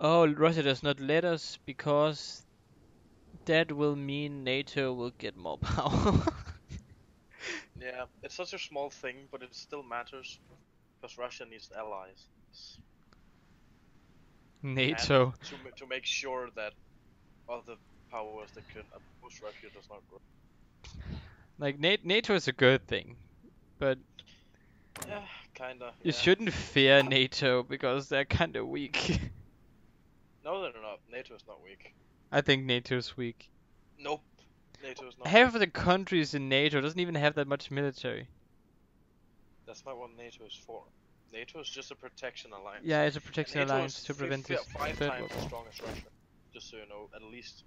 Oh, Russia does not let us because that will mean NATO will get more power. Yeah, it's such a small thing, but it still matters because Russia needs allies. NATO. And to make sure that other powers that can oppose Russia does not grow. Like NATO is a good thing, but Yeah, kinda. you Yeah. shouldn't fear NATO because they're kind of weak. No, they're not. NATO is not weak. I think NATO's weak. Nope. NATO is not Half weak. of the countries in NATO doesn't even have that much military. That's not what NATO is for. NATO is just a protection alliance. Yeah, it's a And protection NATO alliance is to prevent this five third times world as war. strong as Russia. Just so you know, at least.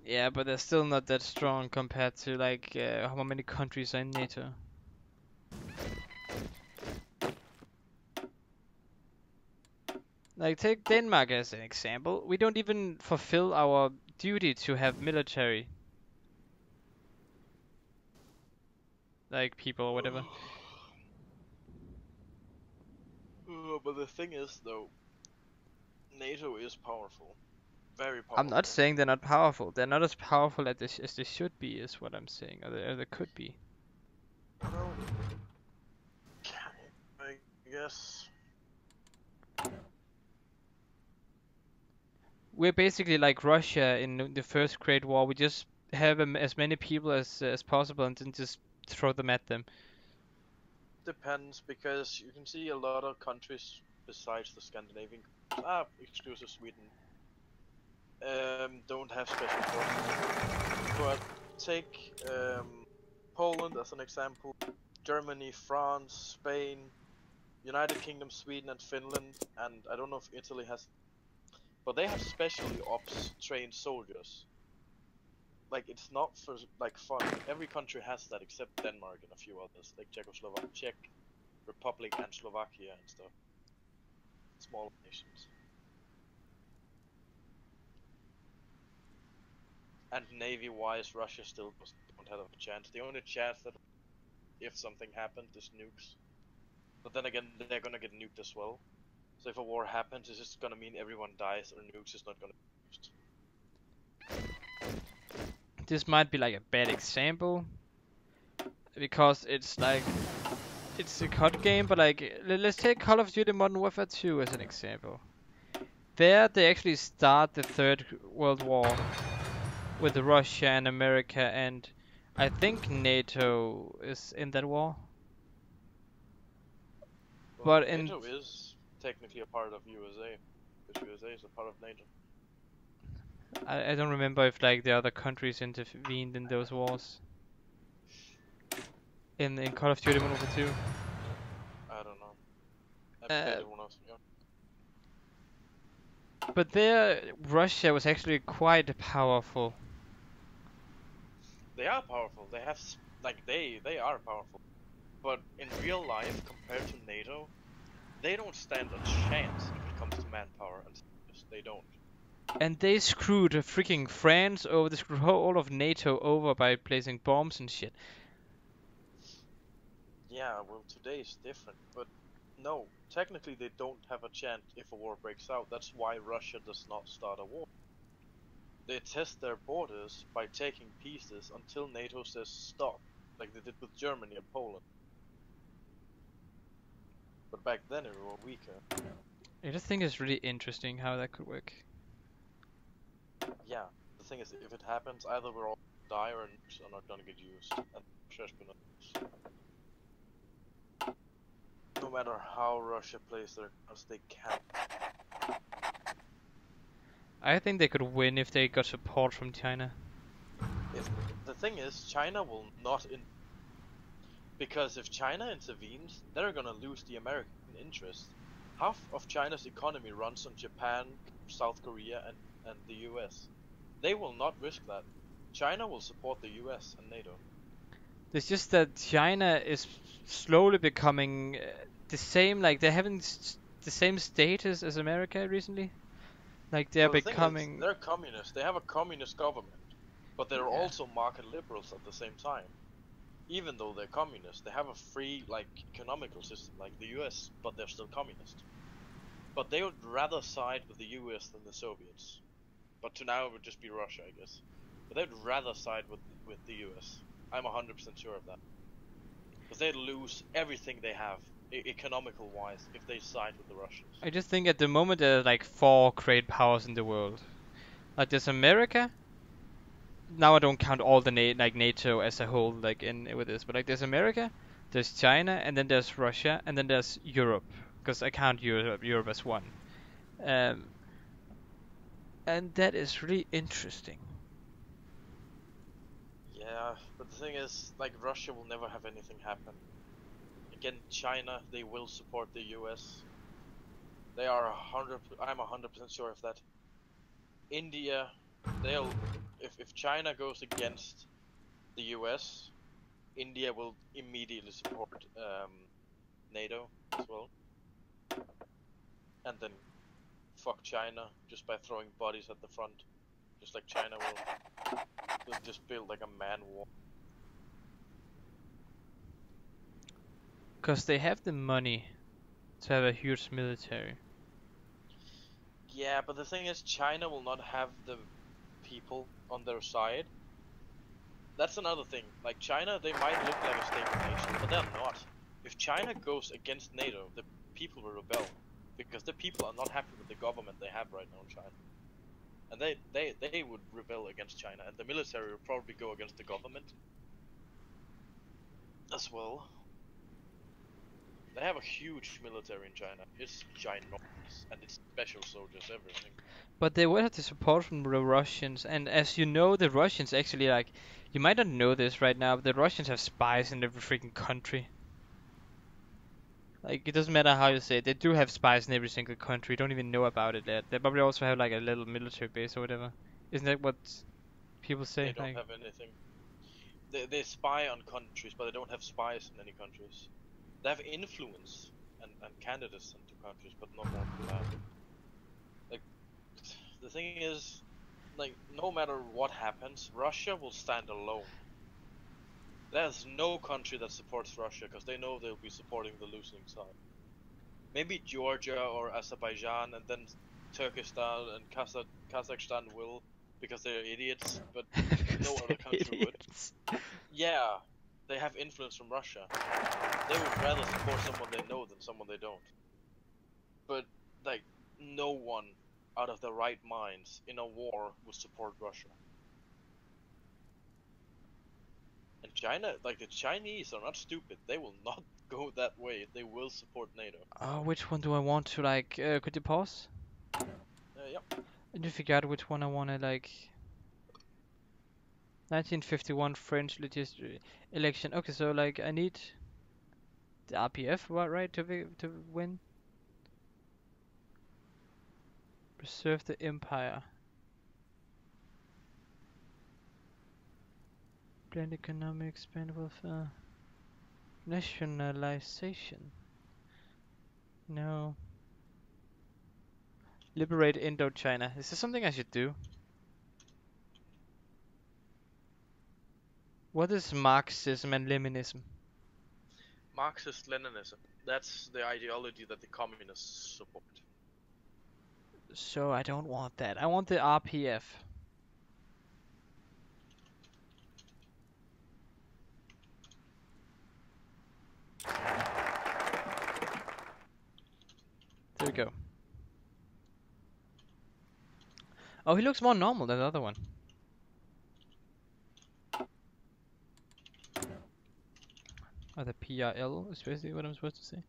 Yeah, but they're still not that strong compared to like how many countries are in NATO. Like take Denmark as an example. We don't even fulfill our duty to have military, like people or whatever. But the thing is, though, NATO is powerful. Very I'm not powerful. saying they're not powerful. They're not as powerful as they should be, is what I'm saying, or they could be. Well, I guess. We're basically like Russia in the first Great War. We just have as many people as possible and then just throw them at them. Depends, because you can see a lot of countries besides the Scandinavian exclusive Sweden, don't have special forces. But take Poland as an example, Germany, France, Spain, United Kingdom, Sweden and Finland, and I don't know if Italy has, but they have specially ops trained soldiers. Like, it's not for like fun. Every country has that except Denmark and a few others, like Czech Republic and Slovakia and stuff. Small nations. And navy-wise, Russia still don't have a chance. The only chance that if something happened is nukes. But then again, they're gonna get nuked as well. So if a war happens, it's just gonna mean everyone dies or nukes is not gonna be used. This might be like a bad example because it's like it's a COD game, but like let's take Call of Duty Modern Warfare 2 as an example. There they actually start the Third World War with Russia and America, and I think NATO is in that war. Well, But in NATO is technically a part of USA, because USA is a part of NATO. I don't remember if like the other countries intervened in those wars. In Call of Duty Modern Warfare 2. I don't know. I played it when I was young. But there, Russia was actually quite powerful. They are powerful. They have they are powerful. But in real life, compared to NATO, they don't stand a chance if it comes to manpower, and they don't. And they screwed freaking France over, they screwed all of NATO over by placing bombs and shit. Yeah, well, today is different, but no, technically they don't have a chance if a war breaks out. That's why Russia does not start a war. They test their borders by taking pieces until NATO says stop, like they did with Germany and Poland. But back then it was weaker. I just think it's really interesting how that could work. Yeah, the thing is, if it happens, either we're all die or nukes are not gonna get used, and Russia's been used. No matter how Russia plays their cards, they can't. I think they could win if they got support from China. If the thing is, China will not because if China intervenes, they're gonna lose the American interest. Half of China's economy runs on Japan, South Korea, and the US. They will not risk that. China will support the US and NATO. It's just that China is slowly becoming the same, like they're having the same status as America recently. Like they're Well, the thing is, becoming. they're communist. They have a communist government, but they're Yeah. also market liberals at the same time. Even though they're communist, they have a free economical system like the US, but they're still communist. But they would rather side with the US than the Soviets. But to now it would just be Russia, I guess. But they'd rather side with the US. I'm 100% sure of that. Because they'd lose everything they have, economical wise, if they side with the Russians. I just think at the moment there are like 4 great powers in the world. Like there's America. Now I don't count all the NATO as a whole like in with this, but like there's America, there's China, and then there's Russia, and then there's Europe, because I count Europe as one. Um, and that is really interesting. Yeah, but the thing is, Russia will never have anything happen. Again, China, they will support the US. They are I'm 100% sure of that. India, they'll, if China goes against the US, India will immediately support NATO as well. And then fuck China just by throwing bodies at the front. Just like China will just build like a man war. Because they have the money to have a huge military. Yeah, but the thing is, China will not have the people on their side. That's another thing. Like China, they might look like a stable nation, but they're not. If China goes against NATO, the people will rebel. Because the people are not happy with the government they have right now in China. And they would rebel against China, and the military would probably go against the government as well. They have a huge military in China. It's ginormous, and it's special soldiers, everything. But they will have the support from the Russians, and as you know, the Russians actually like, you might not know this right now, but the Russians have spies in every freaking country. Like, it doesn't matter how you say it, they do have spies in every single country, you don't even know about it yet. They probably also have like a little military base or whatever. Isn't that what people say? They don't have anything. They spy on countries, but they don't have spies in any countries. They have influence and candidates into countries, but not more than that. Like, the thing is, like, no matter what happens, Russia will stand alone. There's no country that supports Russia because they know they'll be supporting the losing side. Maybe Georgia or Azerbaijan, and then Turkestan and Kazakhstan will because they're idiots, but no other country would. Yeah, they have influence from Russia. They would rather support someone they know than someone they don't. But like, no one out of their right minds in a war would support Russia. And China, like the Chinese are not stupid. They will not go that way. They will support NATO. Oh, which one do I want to like? Could you pause? Yep. I need to figure out which one I want to like. 1951 French election. Okay, so like I need the RPF, right, to win. Preserve the empire. Blend economic, expand welfare. Nationalization. No. Liberate Indochina. Is this something I should do? What is Marxism and Leninism? Marxist-Leninism. That's the ideology that the communists support. So I don't want that. I want the RPF. There we go. Oh, he looks more normal than the other one. Or the PRL is basically what I'm supposed to say.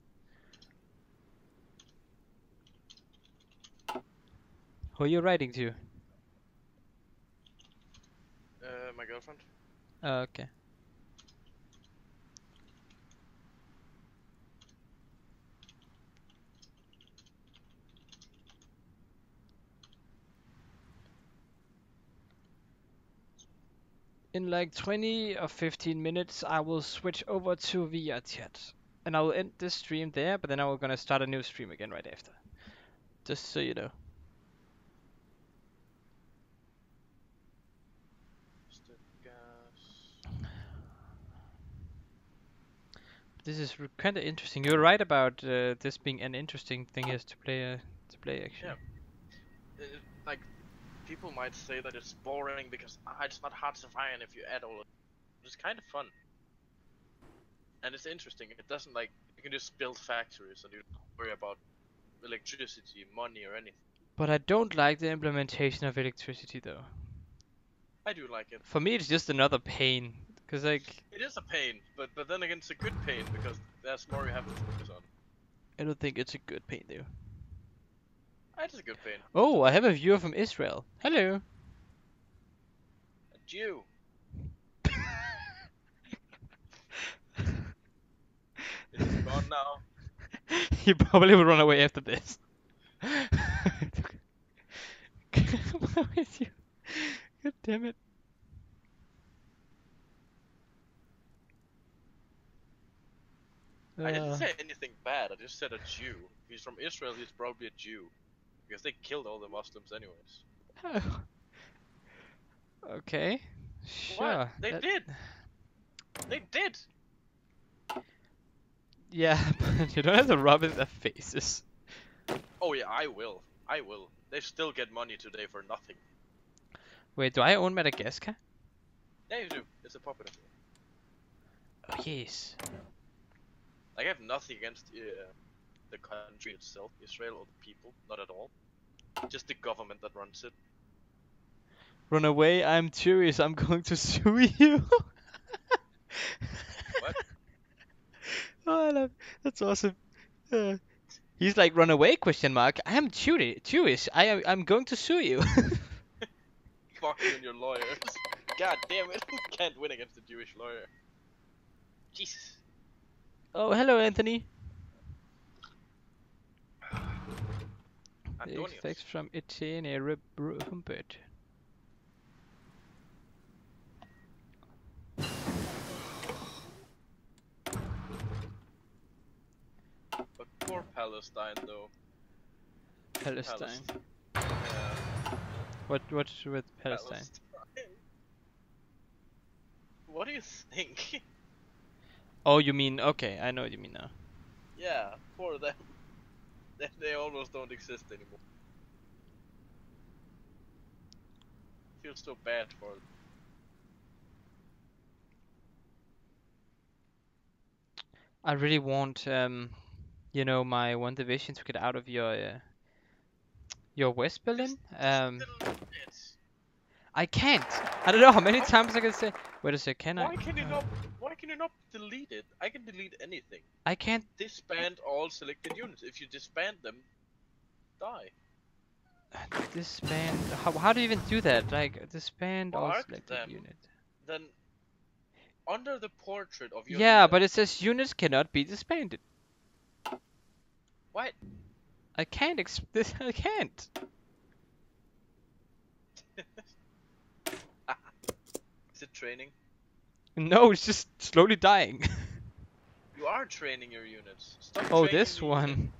Who are you writing to? My girlfriend. Okay. In like 20 or 15 minutes, I will switch over to VIA chat. And I will end this stream there, but then I will gonna start a new stream again right after. Just so you know. This is kind of interesting. You're right about this being an interesting thing is to play actually. Yeah. Like, people might say that it's boring because it's not hard to find if you add all of it. It's kind of fun. And it's interesting. It doesn't like, you can just build factories and you don't worry about electricity, money or anything. But I don't like the implementation of electricity though. I do like it. For me, it's just another pain. Cause like, It is a pain, but then again it's a good pain because there's more you have to focus on. I don't think it's a good pain though. It's a good pain. Oh, I have a viewer from Israel. Hello. A Jew. Is he gone now? He probably will run away after this. Where is you? God damn it. I didn't say anything bad, I just said a Jew. If he's from Israel, he's probably a Jew. Because they killed all the Muslims anyways. Okay. Sure. What? They did! They did! Yeah, but you don't have to rub it in their faces. Oh yeah, I will. I will. They still get money today for nothing. Wait, do I own Madagascar? Yeah, you do. It's a puppet of it. Oh, yes. Like, I have nothing against the country itself, Israel, or the people. Not at all. Just the government that runs it. Run away, I'm curious, I'm going to sue you. What? Oh, I love that's awesome. He's like, run away, question mark. I am Jewish. I'm going to sue you. Fuck you and your lawyers. God damn it. Can't win against a Jewish lawyer. Jesus. Oh, hello, Anthony. The Antonius. effects from Etienne Humbert. But poor Palestine, though. Palestine. Yeah. What's with Palestine? What do you think? Oh, you mean, okay, I know what you mean now. Yeah, for them. They almost don't exist anymore. Feels so bad for them. I really want, you know, my one division to get out of your West Berlin. Just delete it. I can't. I don't know how many Why, times I can say. Wait a sec, can I? why can you not? Why can you not delete it? I can delete anything. I can't. Disband all selected units. If you disband them, die. Disband. How do you even do that? Like disband all Mark selected them. unit. Then under the portrait of your Yeah, unit. but it says units cannot be disbanded. What? I can't. This I can't. Is it training? No, it's just slowly dying. You are training your units. Stop Oh, training this the unit. one.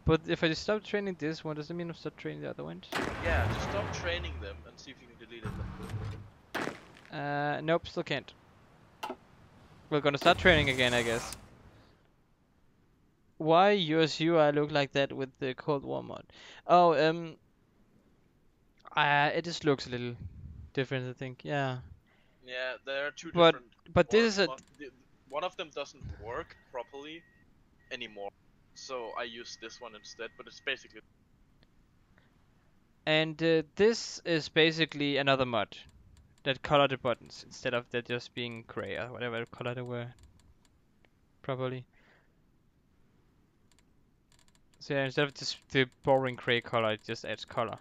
But if I just stop training this one, does it mean I stop training the other ones? Yeah, just stop training them and see if you can delete them. Nope, still can't. We're gonna start training again, I guess. Why yours UI look like that with the Cold War mod? Oh, it just looks a little different, I think. Yeah. Yeah, there are two But different. this Or is a one of them doesn't work properly anymore, so I use this one instead. But it's basically and this is basically another mod that color the buttons instead of that just being gray or whatever color they were properly. So yeah, instead of just the boring gray color, it just adds color.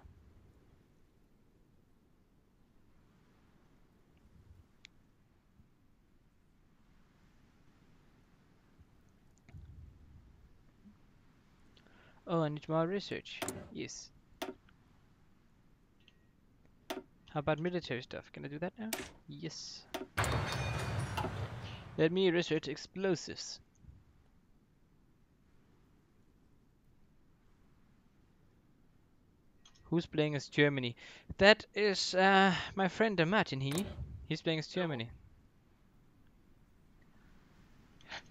Oh, I need more research. Yes. How about military stuff? Can I do that now? Yes. Let me research explosives. Who's playing as Germany? That is my friend Martin. He's playing as Germany.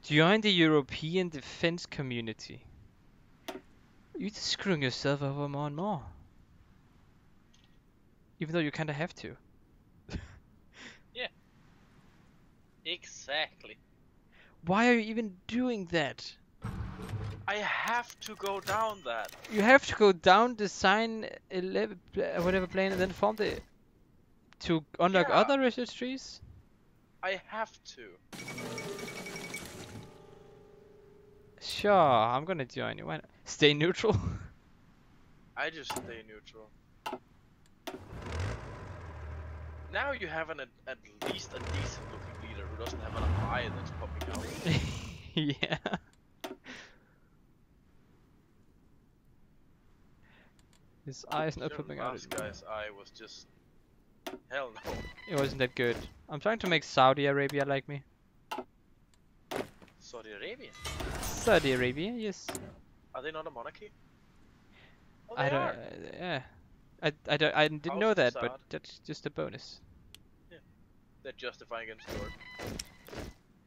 Join the European defense community. You're just screwing yourself over more and more. Even though you kinda have to. yeah. Exactly. Why are you even doing that? I have to go down that. You have to go down, design 11, whatever plane, and then form the to unlock Yeah. other research trees. I have to. Sure, I'm gonna join you. Why not? Stay neutral. I just stay neutral. Now you have at least a decent looking leader who doesn't have an eye that's popping out. Yeah. His eye is not Sure, popping out last anymore. guy's eye was just hell no. It wasn't that good. I'm trying to make Saudi Arabia like me. Saudi Arabia. Saudi Arabia, yes. Are they not a monarchy? Oh, I they don't. are. Yeah. I didn't House know of that, but Saud. that's just a bonus. They're justifying against Jordan.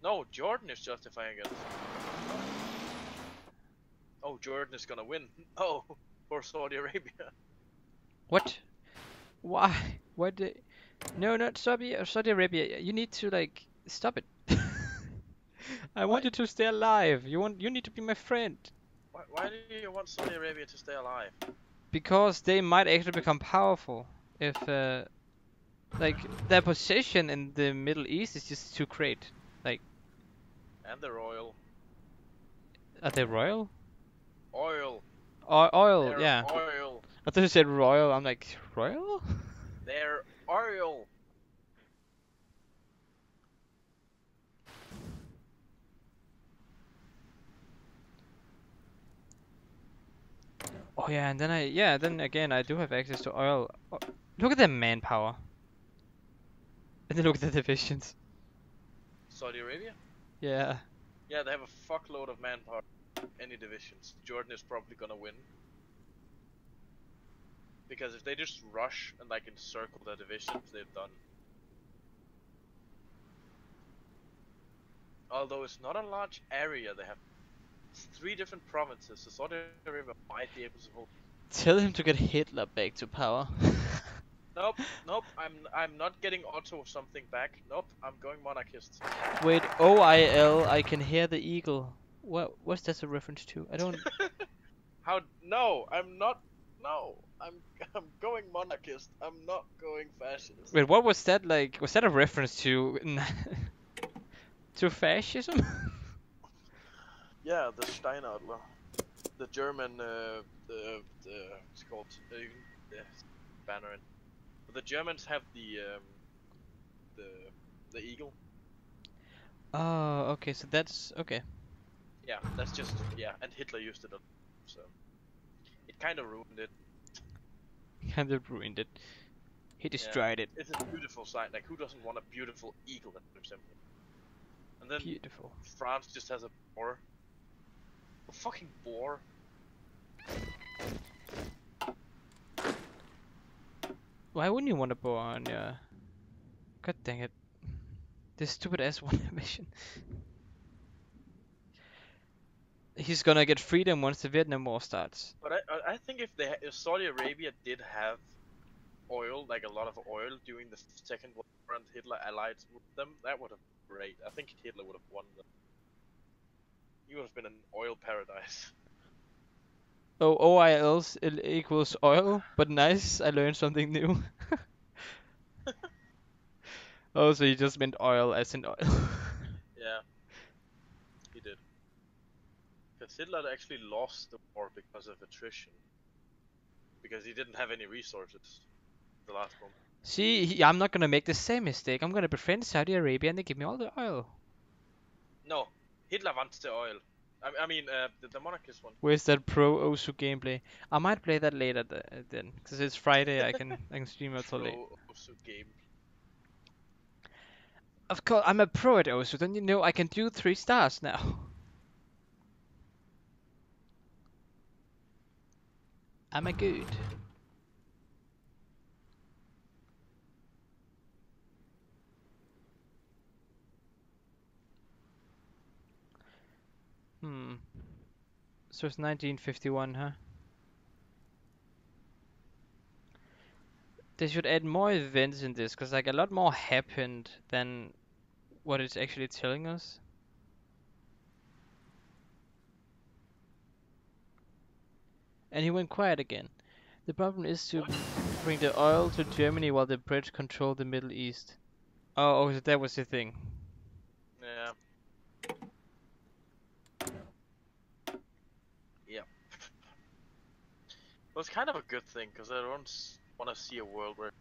No, Jordan is justifying against. Oh, Jordan is gonna win. Oh, for Saudi Arabia. What? Why? Why did? No, not Saudi Arabia. You need to like stop it. I Why? want you to stay alive. You need to be my friend. Why do you want Saudi Arabia to stay alive? Because they might actually become powerful if like their position in the Middle East is just too great. Like, And the royal. are they royal? Oil. Oil, They're yeah. oil. I thought you said royal. I'm like, royal? They're oil. Oh yeah, and then again I do have access to oil. Oh, look at their manpower. And then look at the divisions. Saudi Arabia? Yeah. Yeah, they have a fuckload of manpower. Any divisions. Jordan is probably gonna win. Because if they just rush and like encircle their divisions, they're done. Although it's not a large area, they have 3 different provinces, so Saudi Arabia might be able to hold. Tell him to get Hitler back to power. Nope, nope. I'm not getting Otto something back. Nope, I'm going monarchist. Wait, OIL, I can hear the eagle. What's that a reference to? I don't. How? No, I'm not. No, I'm going monarchist. I'm not going fascist. Wait, what was that like? Was that a reference to to fascism? Yeah, the Steinadler, the German, the it's called the banner. But the Germans have the the eagle. Oh, okay, so that's okay. Yeah, that's just and Hitler used it, so it kind of ruined it. Kind of ruined it. He destroyed it. It's a beautiful sign. Like, who doesn't want a beautiful eagle in their symbol? And then Beautiful. France just has a boar. A fucking boar. Why wouldn't you want a bow on your? God dang it! This stupid ass one mission. He's gonna get freedom once the Vietnam War starts. But I think if Saudi Arabia did have oil, like a lot of oil during the Second World War, and Hitler allied with them, that would have been great. I think Hitler would have won them. He would have been an oil paradise. Oh, OIL equals oil, but nice. I learned something new. Oh, so you just meant oil as in oil. Yeah, he did. Because Hitler actually lost the war because of attrition. Because he didn't have any resources. The last one. See, I'm not gonna make the same mistake. I'm gonna befriend Saudi Arabia and they give me all the oil. No, Hitler wants the oil. I mean, the monarchist one. Where's that pro Osu gameplay? I might play that later then, because it's Friday. I can stream until late. Pro Osu game. Of course, I'm a pro at Osu. Don't you know I can do 3 stars now? I'm a good. So it's 1951, huh? They should add more events in this, because like a lot more happened than what it's actually telling us. And he went quiet again. The problem is to bring the oil to Germany while the Brits control the Middle East. Oh, so that was the thing. Yeah. Yeah. Well, it's kind of a good thing, because I don't want to see a world where...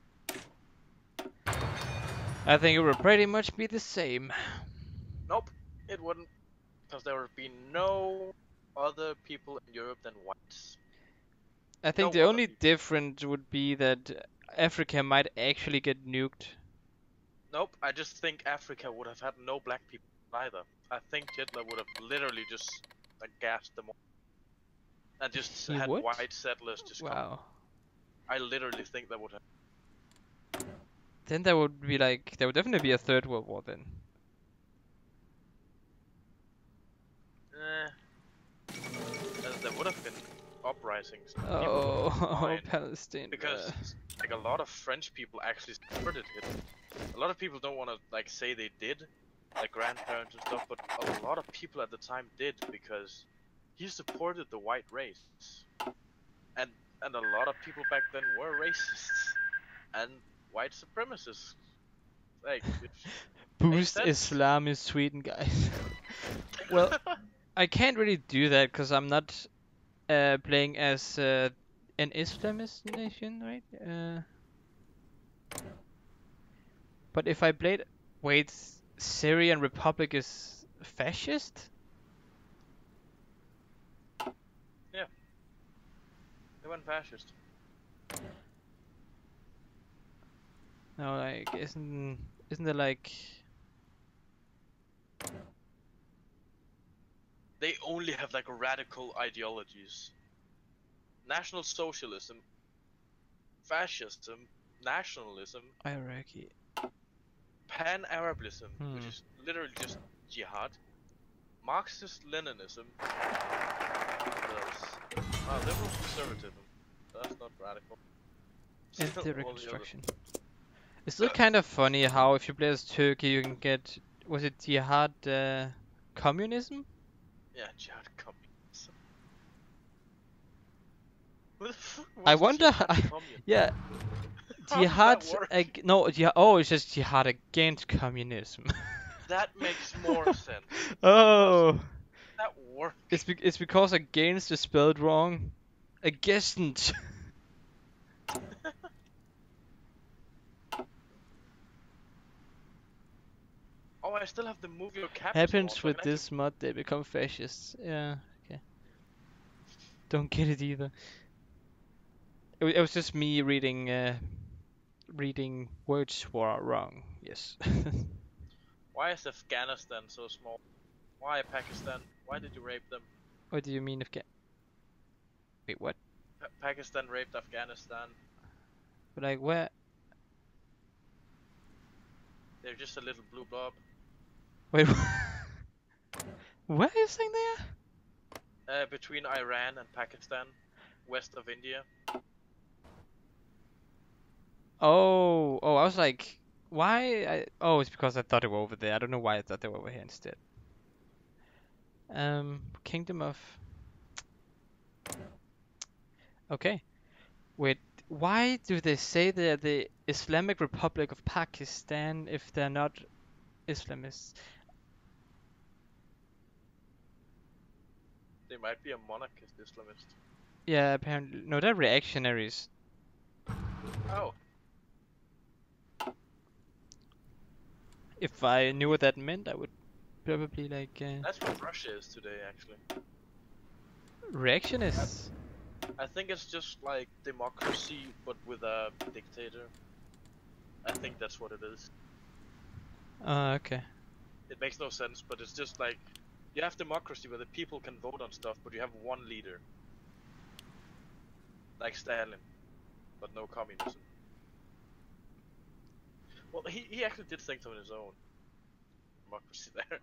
I think it would pretty much be the same. Nope, it wouldn't. Because there would be no other people in Europe than whites. I think No the other only people. difference would be that Africa might actually get nuked. Nope, I just think Africa would have had no black people either. I think Hitler would have literally just gassed them all. And just He had would? white settlers just come. Wow. I literally think that would have. Then there would be like, there would definitely be a third world war then. There would have been uprisings. Oh, fine. Palestine. Because like a lot of French people actually supported Hitler. A lot of people don't want to like say they did, like grandparents and stuff, but a lot of people at the time did because he supported the white race, and a lot of people back then were racists and white supremacists. Like, Boost sense. Islam in Sweden, guys. Well, I can't really do that because I'm not playing as an Islamist nation, right? But if I played... Wait, Syrian Republic is fascist? Yeah, they went fascist. No, like, isn't there like... They only have like radical ideologies. National socialism, fascism, nationalism, Iraqi. pan-Arabism, which is literally just jihad, Marxist-Leninism. What else? Oh, liberal conservatism. That's not radical. And Still the all the other- reconstruction. It's still kind of funny how if you play as Turkey you can get, was it jihad communism? Yeah, jihad communism. Who the fuck I was wonder. jihad communism? Yeah, How does jihad. that work? No, oh, it's just jihad against communism. That makes more sense. Oh, That work. it's because against is spelled wrong. Against. Oh, I still have the move your capital on, Happens so I with can actually... this mod, they become fascists. Yeah, okay. Don't get it either. It was just me reading words were wrong. Yes. Why is Afghanistan so small? Why Pakistan? Why did you rape them? What do you mean Wait, what? Pakistan raped Afghanistan. But like where? They're just a little blue blob. Wait, where are you saying they are? Between Iran and Pakistan, west of India. Oh, I was like, why? Oh, it's because I thought they were over there. I don't know why I thought they were over here instead. Kingdom of. Okay. Wait, why do they say they're the Islamic Republic of Pakistan if they're not Islamists? They might be a monarchist Islamist. Yeah, apparently. No, they're reactionaries. Oh, If I knew what that meant, I would probably like that's what Russia is today, actually. reactionists. I think it's just like democracy, but with a dictator. I think that's what it is. Okay. It makes no sense, but it's just like you have democracy where the people can vote on stuff, but you have one leader. Like Stalin, but no communism. Well, he actually did things on his own. Democracy there.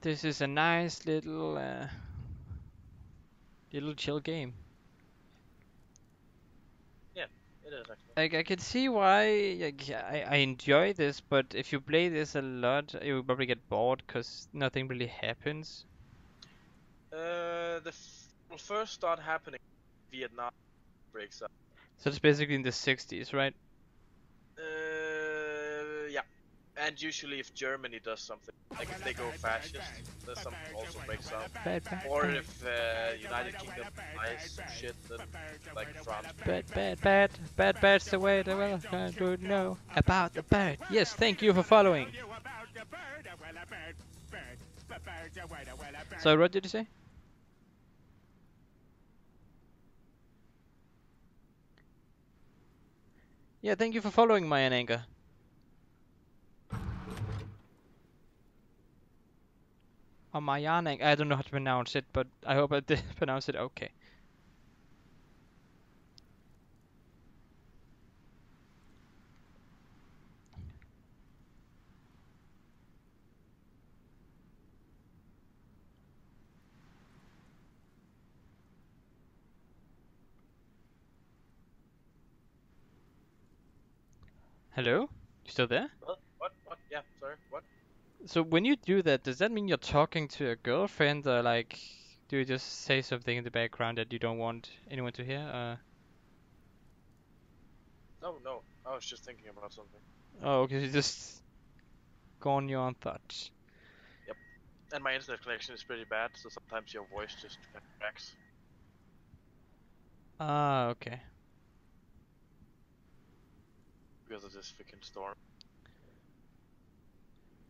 This is a nice little chill game. It is actually. Like I can see why like, I enjoy this, but if you play this a lot, you will probably get bored because nothing really happens. Will first start happening. Vietnam breaks up. So it's basically in the 60s, right? Yeah. And usually if Germany does something, like if they go fascist, then something also breaks up. Bad, Or if United Kingdom buys some shit, then like France. Bad's the way the well would know about the bird. Yes, thank you for following. So what did you say? Yeah, thank you for following my Ananga. Or Mayanang. I don't know how to pronounce it, but I hope I did pronounce it okay. Hello? You still there? What? Yeah, sorry, what? So when you do that, does that mean you're talking to a girlfriend, or like, do you just say something in the background that you don't want anyone to hear? No, I was just thinking about something. Oh, okay, you just go on your own thoughts. Yep. And my internet connection is pretty bad, so sometimes your voice just kind of cracks. Ah, okay. Because of this freaking storm.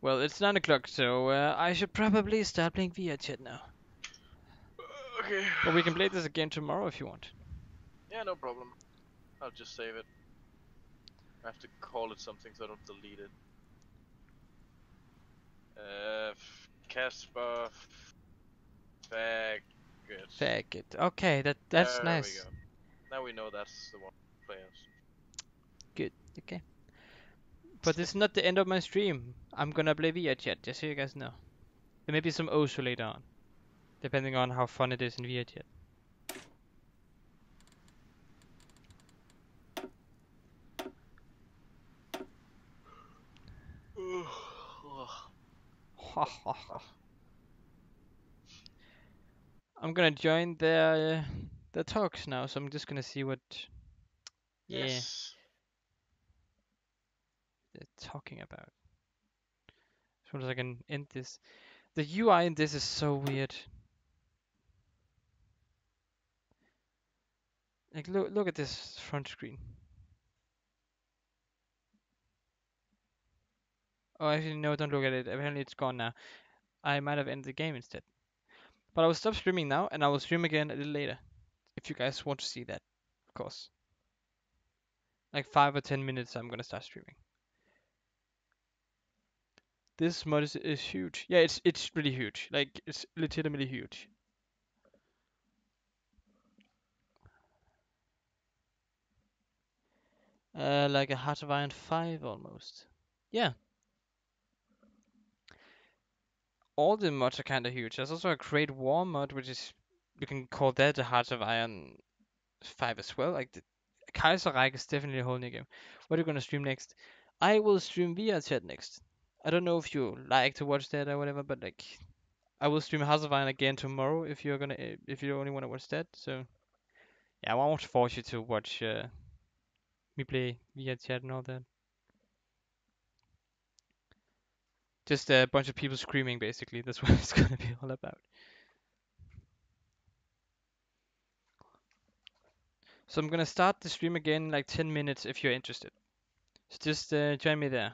Well, it's 9 o'clock, so I should probably start playing VR chat now. Okay. But we can play this again tomorrow if you want. Yeah, no problem. I'll just save it. I have to call it something so I don't delete it. Casper Faggot. Faggot. Okay, that's there nice. we go. Now we know that's the one players. Good. Okay. But this is not the end of my stream. I'm gonna play VR chat, just so you guys know. There may be some Osu later on, depending on how fun it is in VR chat. I'm gonna join their talks now, so I'm just gonna see what Yes. they're talking about. As soon as I can end this. The UI in this is so weird. Like look at this front screen. Oh, actually no, don't look at it. Apparently it's gone now. I might have ended the game instead. But I will stop streaming now, and I will stream again a little later. If you guys want to see that, of course. Like 5 or 10 minutes, I'm gonna start streaming. This mod is huge. Yeah, it's really huge. Like it's legitimately huge. Like a Heart of Iron 5 almost. Yeah, all the mods are kind of huge. There's also a Great War mod, which is you can call that a Heart of Iron 5 as well. Like the Kaiserreich is definitely a whole new game. What are you gonna stream next? I will stream VR chat next. I don't know if you like to watch that or whatever, but like I will stream House of Iron again tomorrow if you're gonna if you only wanna watch that. So yeah, I won't force you to watch me play VR chat and all that. Just a bunch of people screaming basically. That's what it's gonna be all about. So I'm gonna start the stream again in like 10 minutes if you're interested. So just join me there.